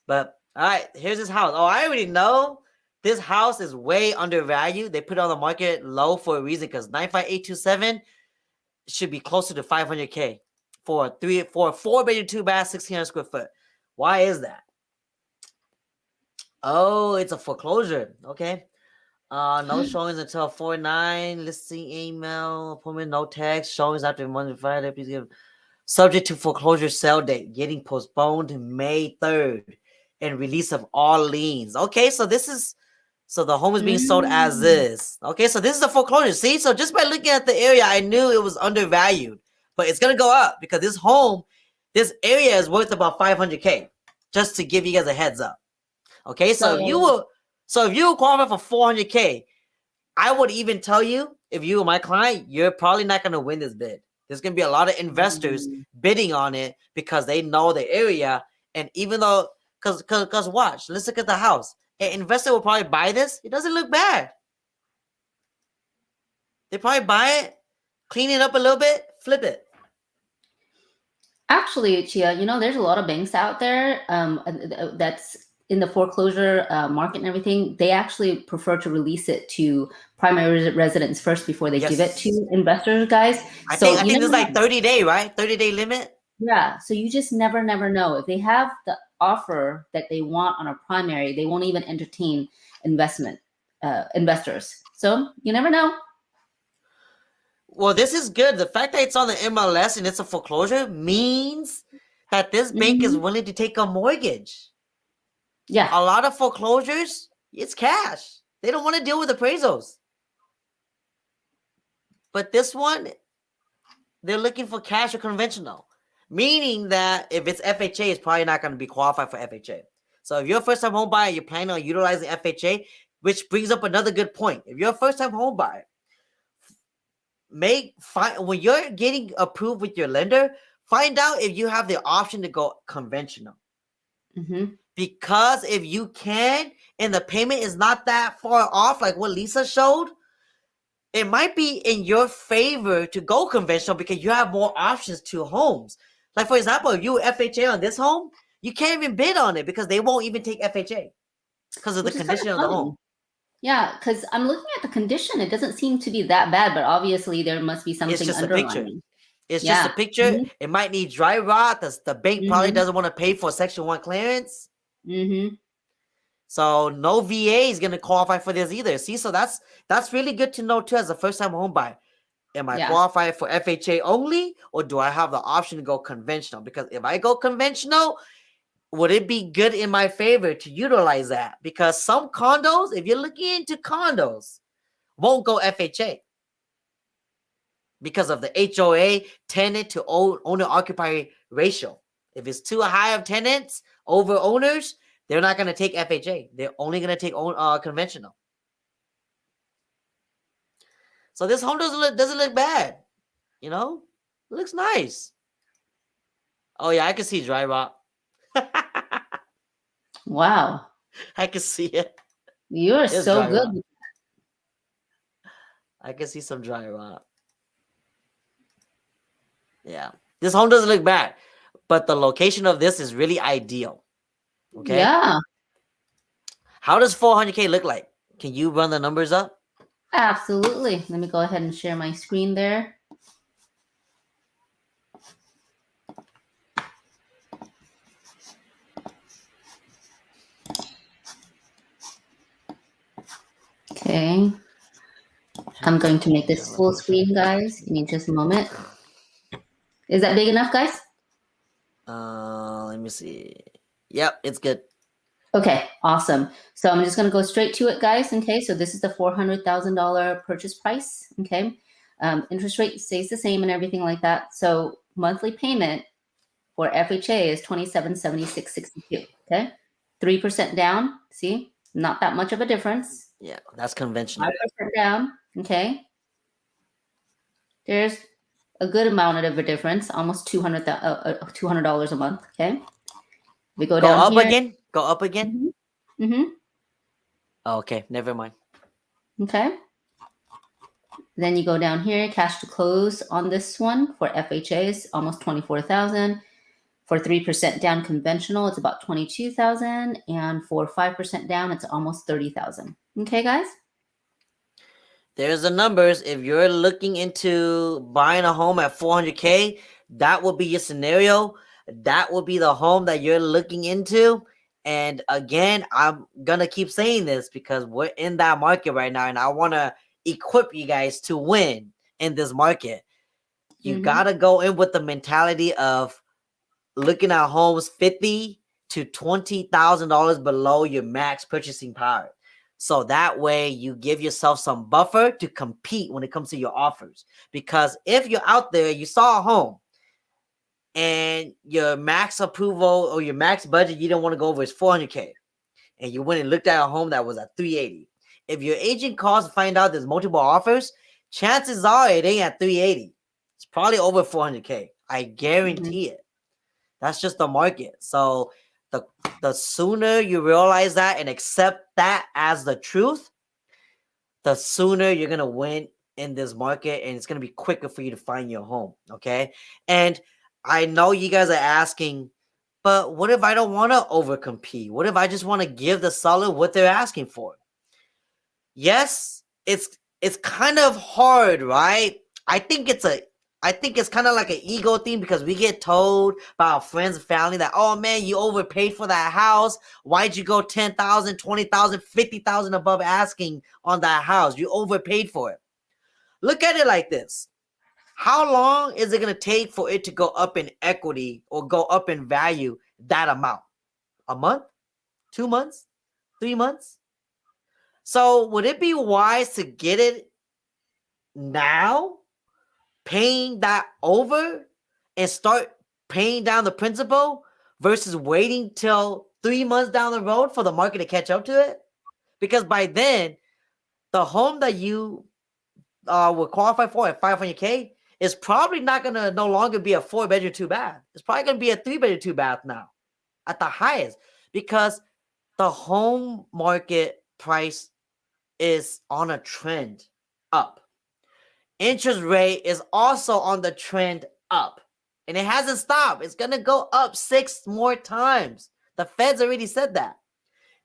But all right, here's this house. Oh, I already know this house is way undervalued. They put it on the market low for a reason, because 95827 should be closer to 500K for a 4-bedroom, 2-bath, 1,600 square foot. Why is that? Oh, it's a foreclosure. Okay. No showings until 4/9. Listing email appointment. No text. Showings after Monday, Friday. Please give. Subject to foreclosure sale date getting postponed May 3rd, and release of all liens. Okay, so the home is being sold as is. Okay, so this is the foreclosure. See, so just by looking at the area, I knew it was undervalued, but it's gonna go up because this area is worth about 500K. Just to give you guys a heads up. Okay, so if you were qualified for 400K, I would even tell you, if you were my client, you're probably not gonna win this bid. There's gonna be a lot of investors bidding on it because they know the area, and even though, cause watch, let's look at the house. An investor will probably buy this. It doesn't look bad. They probably buy it, clean it up a little bit, flip it. Actually, Chia, there's a lot of banks out there that's in the foreclosure market and everything. They actually prefer to release it to primary residents first before they give it to investors, guys. I So think you there's never like know. 30-day, right? 30-day limit. Yeah, so you just never know. If they have the offer that they want on a primary, they won't even entertain investors. So you never know. Well, this is good. The fact that it's on the MLS and it's a foreclosure means that this bank is willing to take a mortgage. Yeah. A lot of foreclosures, it's cash. They don't want to deal with appraisals. But this one, they're looking for cash or conventional. Meaning that if it's FHA, it's probably not going to be qualified for FHA. So if you're a first-time home buyer, you're planning on utilizing FHA, which brings up another good point. If you're a first-time home buyer, when you're getting approved with your lender, find out if you have the option to go conventional. Because if you can, and the payment is not that far off, like what Lisa showed, it might be in your favor to go conventional because you have more options to homes. Like, for example, if you FHA on this home, you can't even bid on it because they won't even take FHA because of the condition of the home. Yeah, because I'm looking at the condition. It doesn't seem to be that bad, but obviously there must be something It's just underlying. a picture. It's just a picture. It might need dry rot. The bank probably doesn't want to pay for Section 1 clearance. So no VA is going to qualify for this either. See, so that's really good to know too as a first-time home buyer. Am I qualified for FHA only, or do I have the option to go conventional? Because if I go conventional, would it be good in my favor to utilize that? Because some condos, if you're looking into condos, won't go FHA because of the HOA, tenant to owner-occupier ratio. If it's too high of tenants over owners, they're not going to take FHA. They're only going to take conventional. So this home doesn't look bad. It looks nice. Oh yeah, I can see dry rot. Wow. I can see it. You're so good. I can see some dry rot. Yeah. This home doesn't look bad, but the location of this is really ideal. Okay. Yeah, How does 400K look like? Can you run the numbers up? absolutely. Let me go ahead and share my screen there. Okay, I'm going to make this full screen, guys. Give me just a moment. Is that big enough, guys? Let me see. Yep, it's good. Okay, awesome. So I'm just going to go straight to it, guys. Okay, so this is the $400,000 purchase price. Okay, interest rate stays the same and everything like that. So monthly payment for FHA is $2776.62. Okay, 3% down. See, not that much of a difference. Yeah, that's conventional. 5% down. Okay, there's a good amount of a difference, almost $200 a month. Okay, we go Go down up here. again. Go up again. Mm-hmm. Oh, okay, never mind. Okay. Then you go down here, cash to close on this one for FHA is almost 24,000. For 3% down conventional, it's about 22,000, and for 5% down, it's almost 30,000. Okay, guys. There's the numbers. If you're looking into buying a home at 400K, that will be your scenario. That will be the home that you're looking into. And again, I'm gonna keep saying this because we're in that market right now, and I want to equip you guys to win in this market. You gotta go in with the mentality of looking at homes $50,000 to $20,000 below your max purchasing power. So that way you give yourself some buffer to compete when it comes to your offers. Because if you're out there, you saw a home and your max approval or your max budget you don't want to go over is 400K, and you went and looked at a home that was at 380. If your agent calls to find out there's multiple offers, chances are it ain't at 380. It's probably over 400K. I guarantee it. That's just the market. So the sooner you realize that and accept that as the truth, the sooner you're gonna win in this market, and it's gonna be quicker for you to find your home. Okay. And I know you guys are asking, but what if I don't want to overcompete? What if I just want to give the seller what they're asking for? Yes, it's kind of hard, right? I think it's kind of like an ego thing because we get told by our friends and family that, oh man, you overpaid for that house. Why'd you go 10,000, 20,000, 50,000 above asking on that house? You overpaid for it. Look at it like this. How long is it going to take for it to go up in equity or go up in value that amount? A month? 2 months? 3 months? So would it be wise to get it now, paying that over, and start paying down the principal versus waiting till 3 months down the road for the market to catch up to it? Because by then, the home that you will qualify for at 500K is probably not going to no longer be a 4-bedroom, 2-bath. It's probably going to be a 3-bedroom, 2-bath now at the highest, because the home market price is on a trend up. Interest rate is also on the trend up, and it hasn't stopped. It's going to go up 6 more times. The Fed's already said that.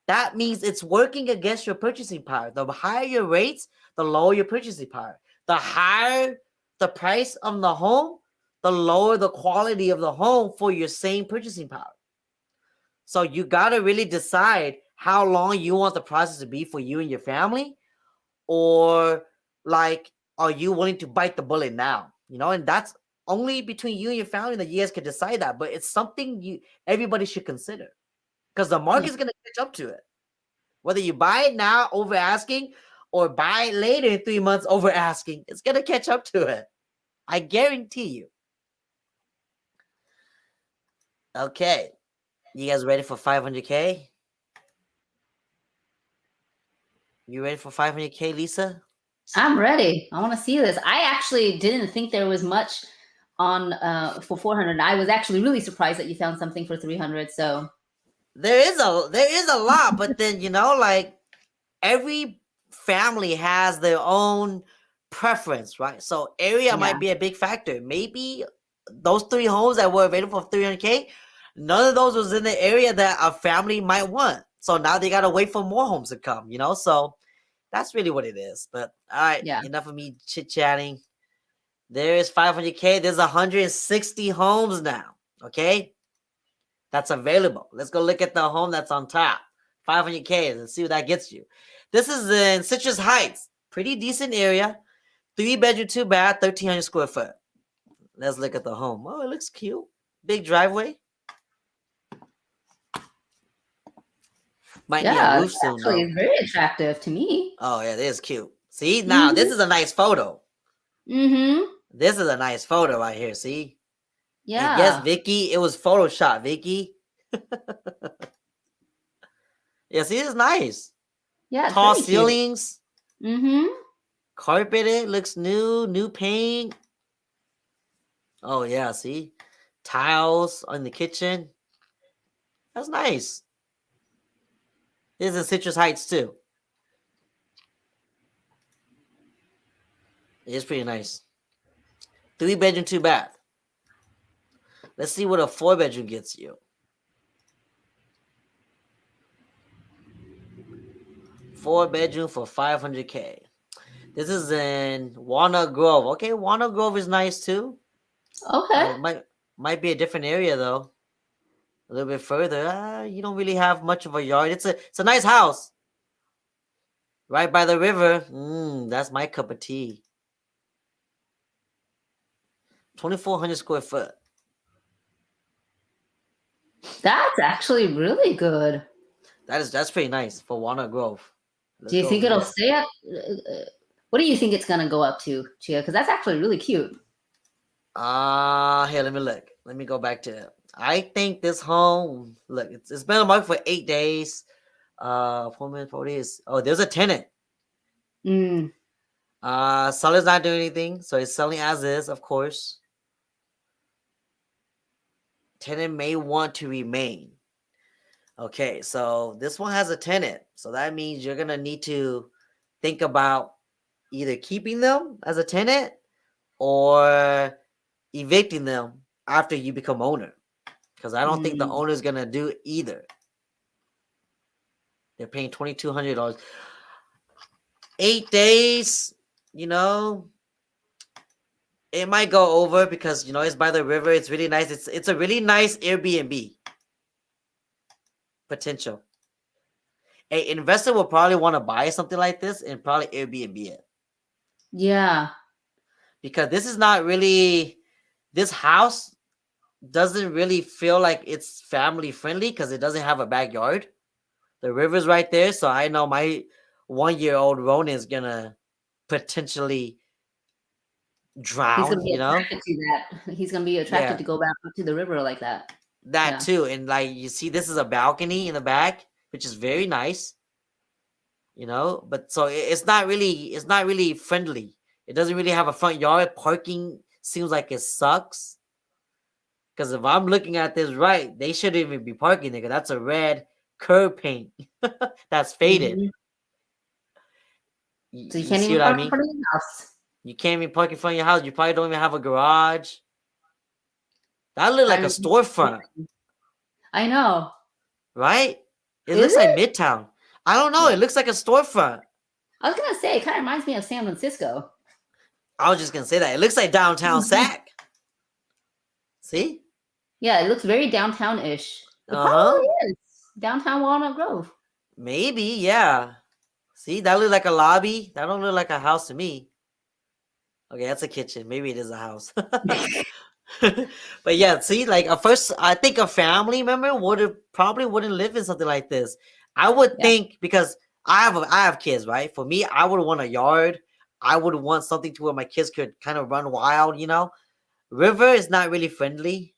That means it's working against your purchasing power. The higher your rates, the lower your purchasing power. The higher the price of the home, the lower the quality of the home for your same purchasing power. So you got to really decide how long you want the process to be for you and your family, or like, are you willing to bite the bullet now? And that's only between you and your family that you guys can decide that. But it's something everybody should consider, because the market's going to catch up to it. Whether you buy it now over asking or buy it later in 3 months over asking, it's going to catch up to it. I guarantee you. Okay. You guys ready for 500K? You ready for 500K, Lisa? I'm ready. I want to see this. I actually didn't think there was much on for 400. I was actually really surprised that you found something for 300. So there is a lot, but then like every family has their own preference, right? So area might be a big factor. Maybe those 3 homes that were available for 300K, none of those was in the area that a family might want. So now they gotta wait for more homes to come, you know. So that's really what it is. But all right, Yeah. enough of me chit chatting. There is 500K. There's 160 homes now. Okay, that's available. Let's go look at the home that's on top. 500K and see what that gets you. This is in Citrus Heights. Pretty decent area. 3 bedroom, 2 bath, 1,300 square foot. Let's look at the home. Oh, it looks cute. Big driveway. Might need a Yeah, roof soon actually, though. it's very attractive to me. Oh yeah, it is cute. See, now this is a nice photo. Mm-hmm. This is a nice photo right here. See? And yes, Yeah. Vicky, it was Photoshop, Vicky. Yeah, see, it's nice. Yeah, it's Tall very cute. ceilings, Mm-hmm. carpeted, looks new paint. Oh yeah, see? Tiles on the kitchen. That's nice. This is in Citrus Heights too. It's pretty nice. 3 bedroom, 2 bath. Let's see what a 4 bedroom gets you. 4 bedroom for 500K. This is in Walnut Grove. Okay, Walnut Grove is nice too. Okay. Might be a different area though. A little bit further. You don't really have much of a yard. It's a nice house. Right by the river. That's my cup of tea. 2,400 square foot. That's actually really good. That's pretty nice for Walnut Grove. Do you think it'll stay up? What do you think it's gonna go up to, Chia? Because that's actually really cute. Here, let me look. Let me go back to it. I think this home, look, it's been on the market for 8 days. 4 minutes, 4 days. Oh, there's a tenant. Mm. Seller's not doing anything, so it's selling as is, of course. Tenant may want to remain. Okay, so this one has a tenant. So that means you're gonna need to think about either keeping them as a tenant or evicting them after you become owner. Because I don't think the owner is gonna do either. They're paying $2,200. 8 days, you know, it might go over because it's by the river. It's really nice. It's a really nice Airbnb potential. An investor will probably want to buy something like this and probably Airbnb it. Yeah. Because this is not really, this house doesn't really feel like it's family friendly because it doesn't have a backyard. The river's right there. So I know my 1-year-old Ronan is going to potentially drown, He's gonna be attracted to that. He's gonna be attracted to go back up to the river like that. That too. And like you see, this is a balcony in the back, which is very nice. But so it's not really friendly. It doesn't really have a front yard. Parking seems like it sucks. Because if I'm looking at this right, they shouldn't even be parking there. That's a red curb paint that's faded. Mm-hmm. So you can't even park in front of your house. You can't even park in front of your house. You probably don't even have a garage. That looks like a storefront. I know. Right? It looks like Midtown. I don't know. It looks like a storefront. I was gonna say it kind of reminds me of San Francisco. I was just gonna say that. It looks like downtown Sac. See? Yeah, it looks very downtown-ish. It probably is. Downtown Walnut Grove. Maybe, yeah. See, that looks like a lobby. That don't look like a house to me. Okay, that's a kitchen. Maybe it is a house. But yeah, see, like at first, I think a family member probably wouldn't live in something like this. I would think because I have kids, right? For me, I would want a yard. I would want something to where my kids could kind of run wild. River is not really friendly.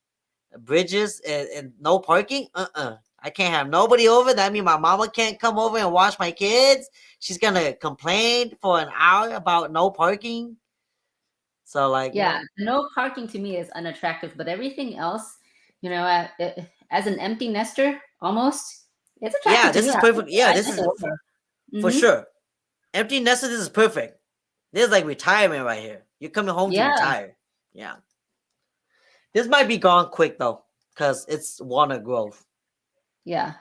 Bridges and no parking. I can't have nobody over. That means my mama can't come over and watch my kids. She's gonna complain for an hour about no parking. So no parking to me is unattractive, but everything else, as an empty nester, almost, it's attractive. Yeah, this is perfect. Yeah, this is for sure. Empty nester, this is perfect. This is like retirement right here. You're coming home to retire. Yeah. This might be gone quick though, because it's Walnut Grove. Yeah.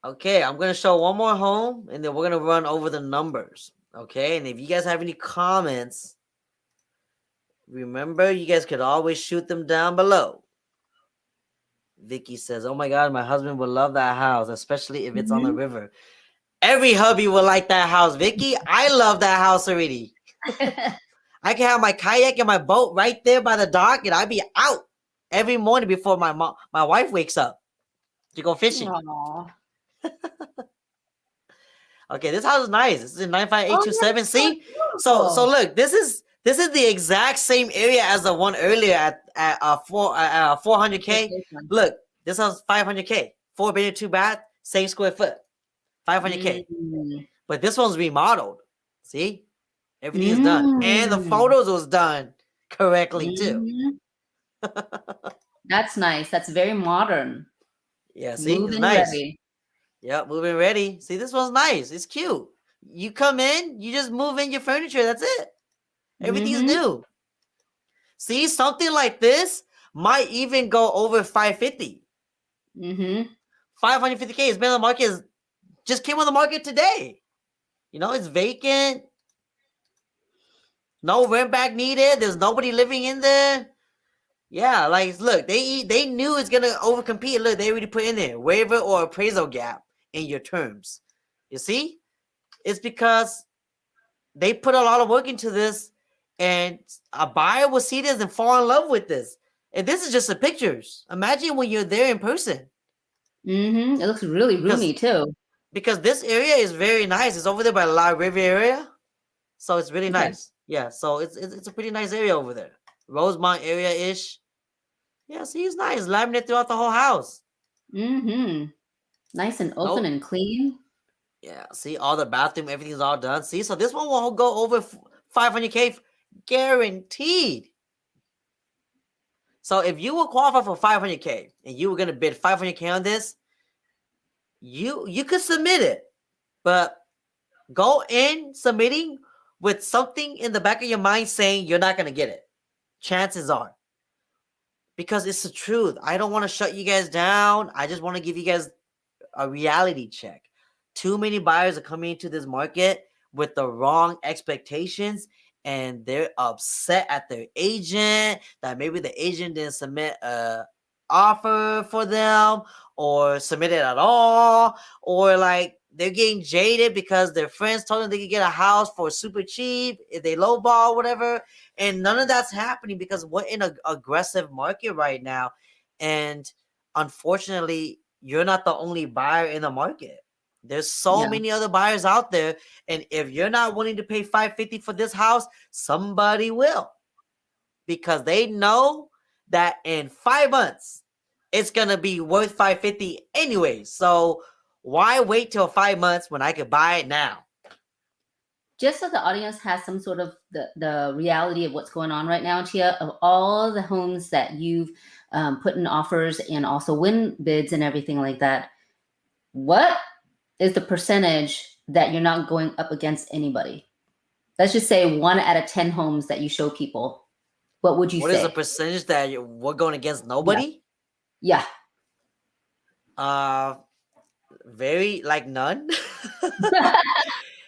Okay, I'm gonna show one more home, and then we're gonna run over the numbers. Okay, and if you guys have any comments, remember you guys could always shoot them down below. Vicky says, "Oh my God, my husband would love that house, especially if it's on the river." Every hubby would like that house, Vicky. I love that house already. I can have my kayak and my boat right there by the dock, and I'd be out every morning before my wife wakes up to go fishing. Aww. Okay, this house is nice. This is in 95827. Oh, See, so look, this is the exact same area as the one earlier at 400K. Look, this house 500K, 4 bedroom, 2 bath, same square foot, 500K. But this one's remodeled. See, everything is done, and the photos was done correctly too. That's nice. That's very modern. Yeah, see, Move it's in nice. ready. Yep, moving ready. See, this one's nice. It's cute. You come in, you just move in your furniture. That's it. Everything's new. See, something like this might even go over 550. 550K. It's been on the market. Just came on the market today. You know, it's vacant. No rent back needed. There's nobody living in there. Yeah, like look, they knew it's gonna overcompete. Look, they already put in there waiver or appraisal gap in your terms. You see, it's because they put a lot of work into this, and a buyer will see this and fall in love with this. And this is just the pictures. Imagine when you're there in person. It looks really roomy too. Because this area is very nice. It's over there by La River area, so it's really nice. Yeah, so it's a pretty nice area over there. Rosemont area ish. Yeah, see, it's nice. Laminate throughout the whole house. Nice and open and clean. Yeah, see, all the bathroom, everything's all done. See, so this one will go over 500K guaranteed. So if you will qualify for 500K and you were gonna bid 500K on this, you could submit it, but go in submitting with something in the back of your mind saying you're not gonna get it. Chances are. Because it's the truth. I don't want to shut you guys down. I just want to give you guys a reality check. Too many buyers are coming into this market with the wrong expectations, and they're upset at their agent that maybe the agent didn't submit a offer for them or submit it at all, or like they're getting jaded because their friends told them they could get a house for super cheap if they lowball, whatever. And none of that's happening because we're in an aggressive market right now. And unfortunately, you're not the only buyer in the market. There's so many other buyers out there. And if you're not willing to pay 550 for this house, somebody will. Because they know that in 5 months, it's going to be worth 550 anyway. So why wait till 5 months when I could buy it now? Just so the audience has some sort of the reality of what's going on right now, Chia, of all the homes that you've put in offers and also win bids and everything like that, what is the percentage that you're not going up against anybody? Let's just say 1 out of 10 homes that you show people. What would you say? What is the percentage that we're going against nobody? Yeah. Very like none.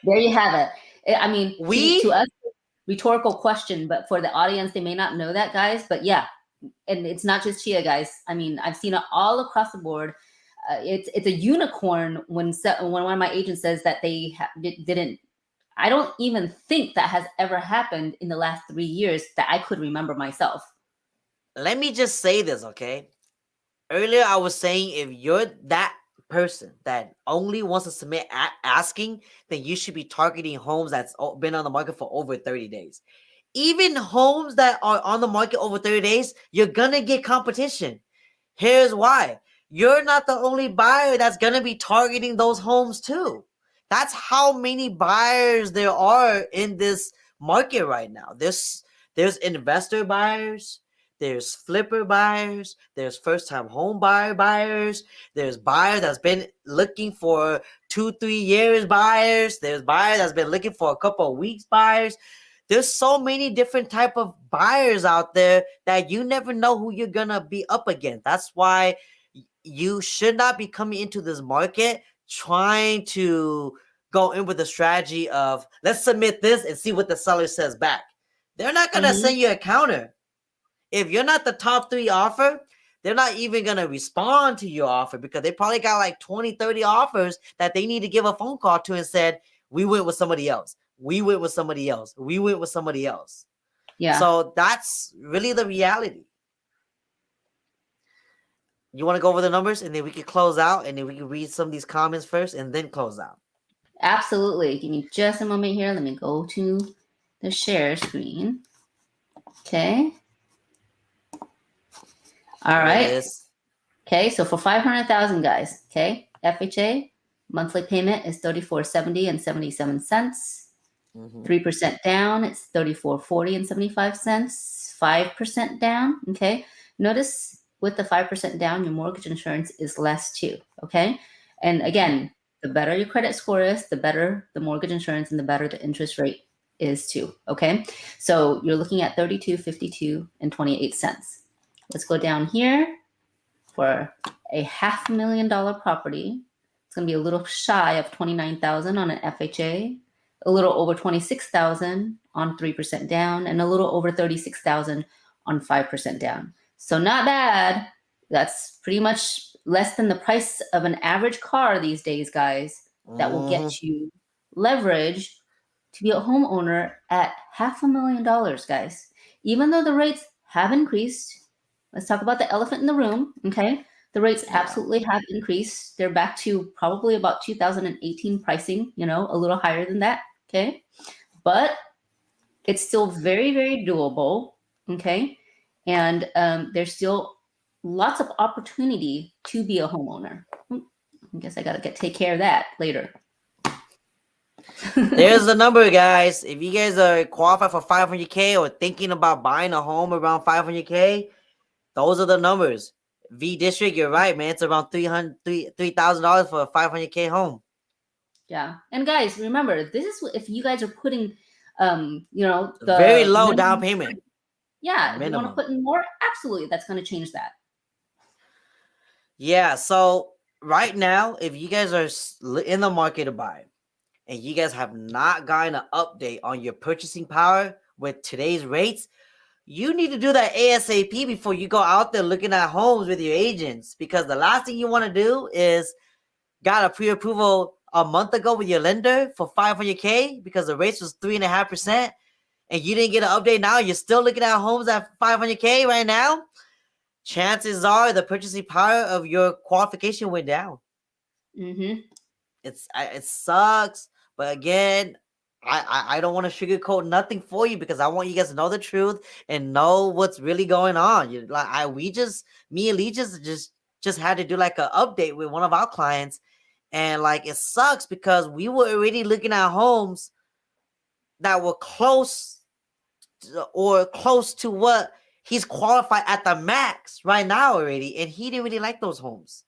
There you have it. I mean, to us, rhetorical question, but for the audience, they may not know that, guys. But yeah, and it's not just Chia, guys. I mean, I've seen it all across the board. It's a unicorn when one of my agents says that they didn't. I don't even think that has ever happened in the last 3 years that I could remember myself. Let me just say this, okay? Earlier, I was saying if you're that person that only wants to submit asking, then you should be targeting homes that's been on the market for over 30 days. Even homes that are on the market over 30 days, you're gonna get competition. Here's why. You're not the only buyer that's gonna be targeting those homes too. That's how many buyers there are in this market right now. There's investor buyers, there's flipper buyers, there's first-time home buyers, there's buyers that's been looking for 2-3 years buyers, there's buyers that's been looking for a couple of weeks buyers. there's so many different type of buyers out there that you never know who you're gonna be up against. That's why you should not be coming into this market trying to go in with the strategy of let's submit this and see what the seller says back. They're not gonna Mm-hmm. send you a counter. If you're not the top 3 offer, they're not even gonna respond to your offer because they probably got like 20, 30 offers that they need to give a phone call to and said, we went with somebody else. We went with somebody else. We went with somebody else. Yeah. So that's really the reality. You want to go over the numbers and then we can close out and then we can read some of these comments first and then close out. Absolutely. Give me just a moment here. Let me go to the share screen. Okay. All right. Okay, so for 500,000 guys, okay, FHA monthly payment is $34.70 and 77 cents. 3% down, it's $34.40 and 75 cents. 5% down, okay. Notice with the 5% down, your mortgage insurance is less too, okay. And again, the better your credit score is, the better the mortgage insurance and the better the interest rate is too, okay. So you're looking at $32.52 and 28 cents. Let's go down here. For a $500,000 property, it's going to be a little shy of $29,000 on an FHA, a little over $26,000 on 3% down, and a little over $36,000 on 5% down. So not bad. That's pretty much less than the price of an average car these days, guys. That will get you leverage to be a homeowner at $500,000, guys. Even though the rates have increased. Let's talk about the elephant in the room, okay? The rates absolutely have increased. They're back to probably about 2018 pricing, a little higher than that, okay? But it's still very, very doable, okay? And there's still lots of opportunity to be a homeowner. I guess I got to take care of that later. There's the number, guys. If you guys are qualified for 500K or thinking about buying a home around 500K, those are the numbers. V District, you're right, man. It's around $3,000 for a 500K home. Yeah, and guys, remember, this is if you guys are putting, the very low down payment. Yeah, if you want to put in more, absolutely, that's going to change that. Yeah, so right now, if you guys are in the market to buy, and you guys have not gotten an update on your purchasing power with today's rates, you need to do that ASAP before you go out there looking at homes with your agents. Because the last thing you want to do is got a pre-approval a month ago with your lender for 500K because the rates was 3.5%, and you didn't get an update now. You're still looking at homes at 500K right now. Chances are the purchasing power of your qualification went down. It sucks. But again, I don't want to sugarcoat nothing for you because I want you guys to know the truth and know what's really going on. Me and Lee just had to do like an update with one of our clients, and like it sucks because we were already looking at homes that were close to what he's qualified at the max right now already, and he didn't really like those homes.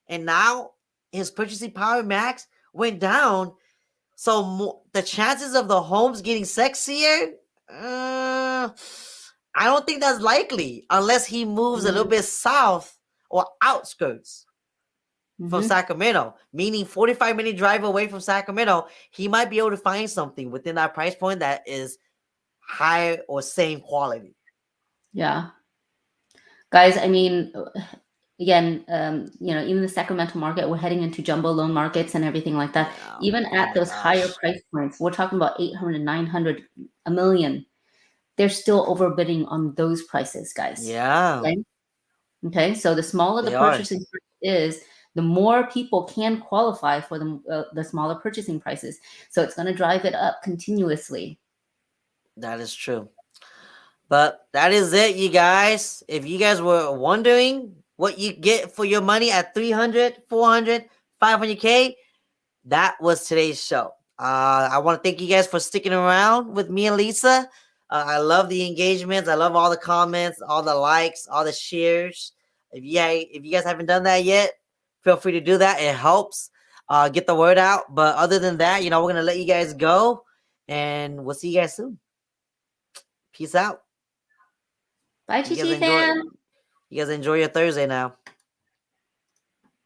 And now his purchasing power max went down. So the chances of the homes getting sexier, I don't think that's likely unless he moves a little bit south or outskirts from Sacramento, meaning 45-minute drive away from Sacramento. He might be able to find something within that price point that is higher or same quality. Yeah. Guys, I mean, again, even the Sacramento market, we're heading into jumbo loan markets and everything like that. Yeah. Even at those higher price points, we're talking about 800, 900, a million. They're still overbidding on those prices, guys. Yeah. Okay. So the smaller the purchasing price is, the more people can qualify for the smaller purchasing prices. So it's going to drive it up continuously. That is true. But that is it, you guys. If you guys were wondering what you get for your money at 300, 400, 500K, that was today's show. I want to thank you guys for sticking around with me and Lisa. I love the engagements. I love all the comments, all the likes, all the shares. If you guys haven't done that yet, feel free to do that. It helps get the word out. But other than that, we're going to let you guys go, and we'll see you guys soon. Peace out. Bye, You guys Chi enjoy. fam. You guys enjoy your Thursday now.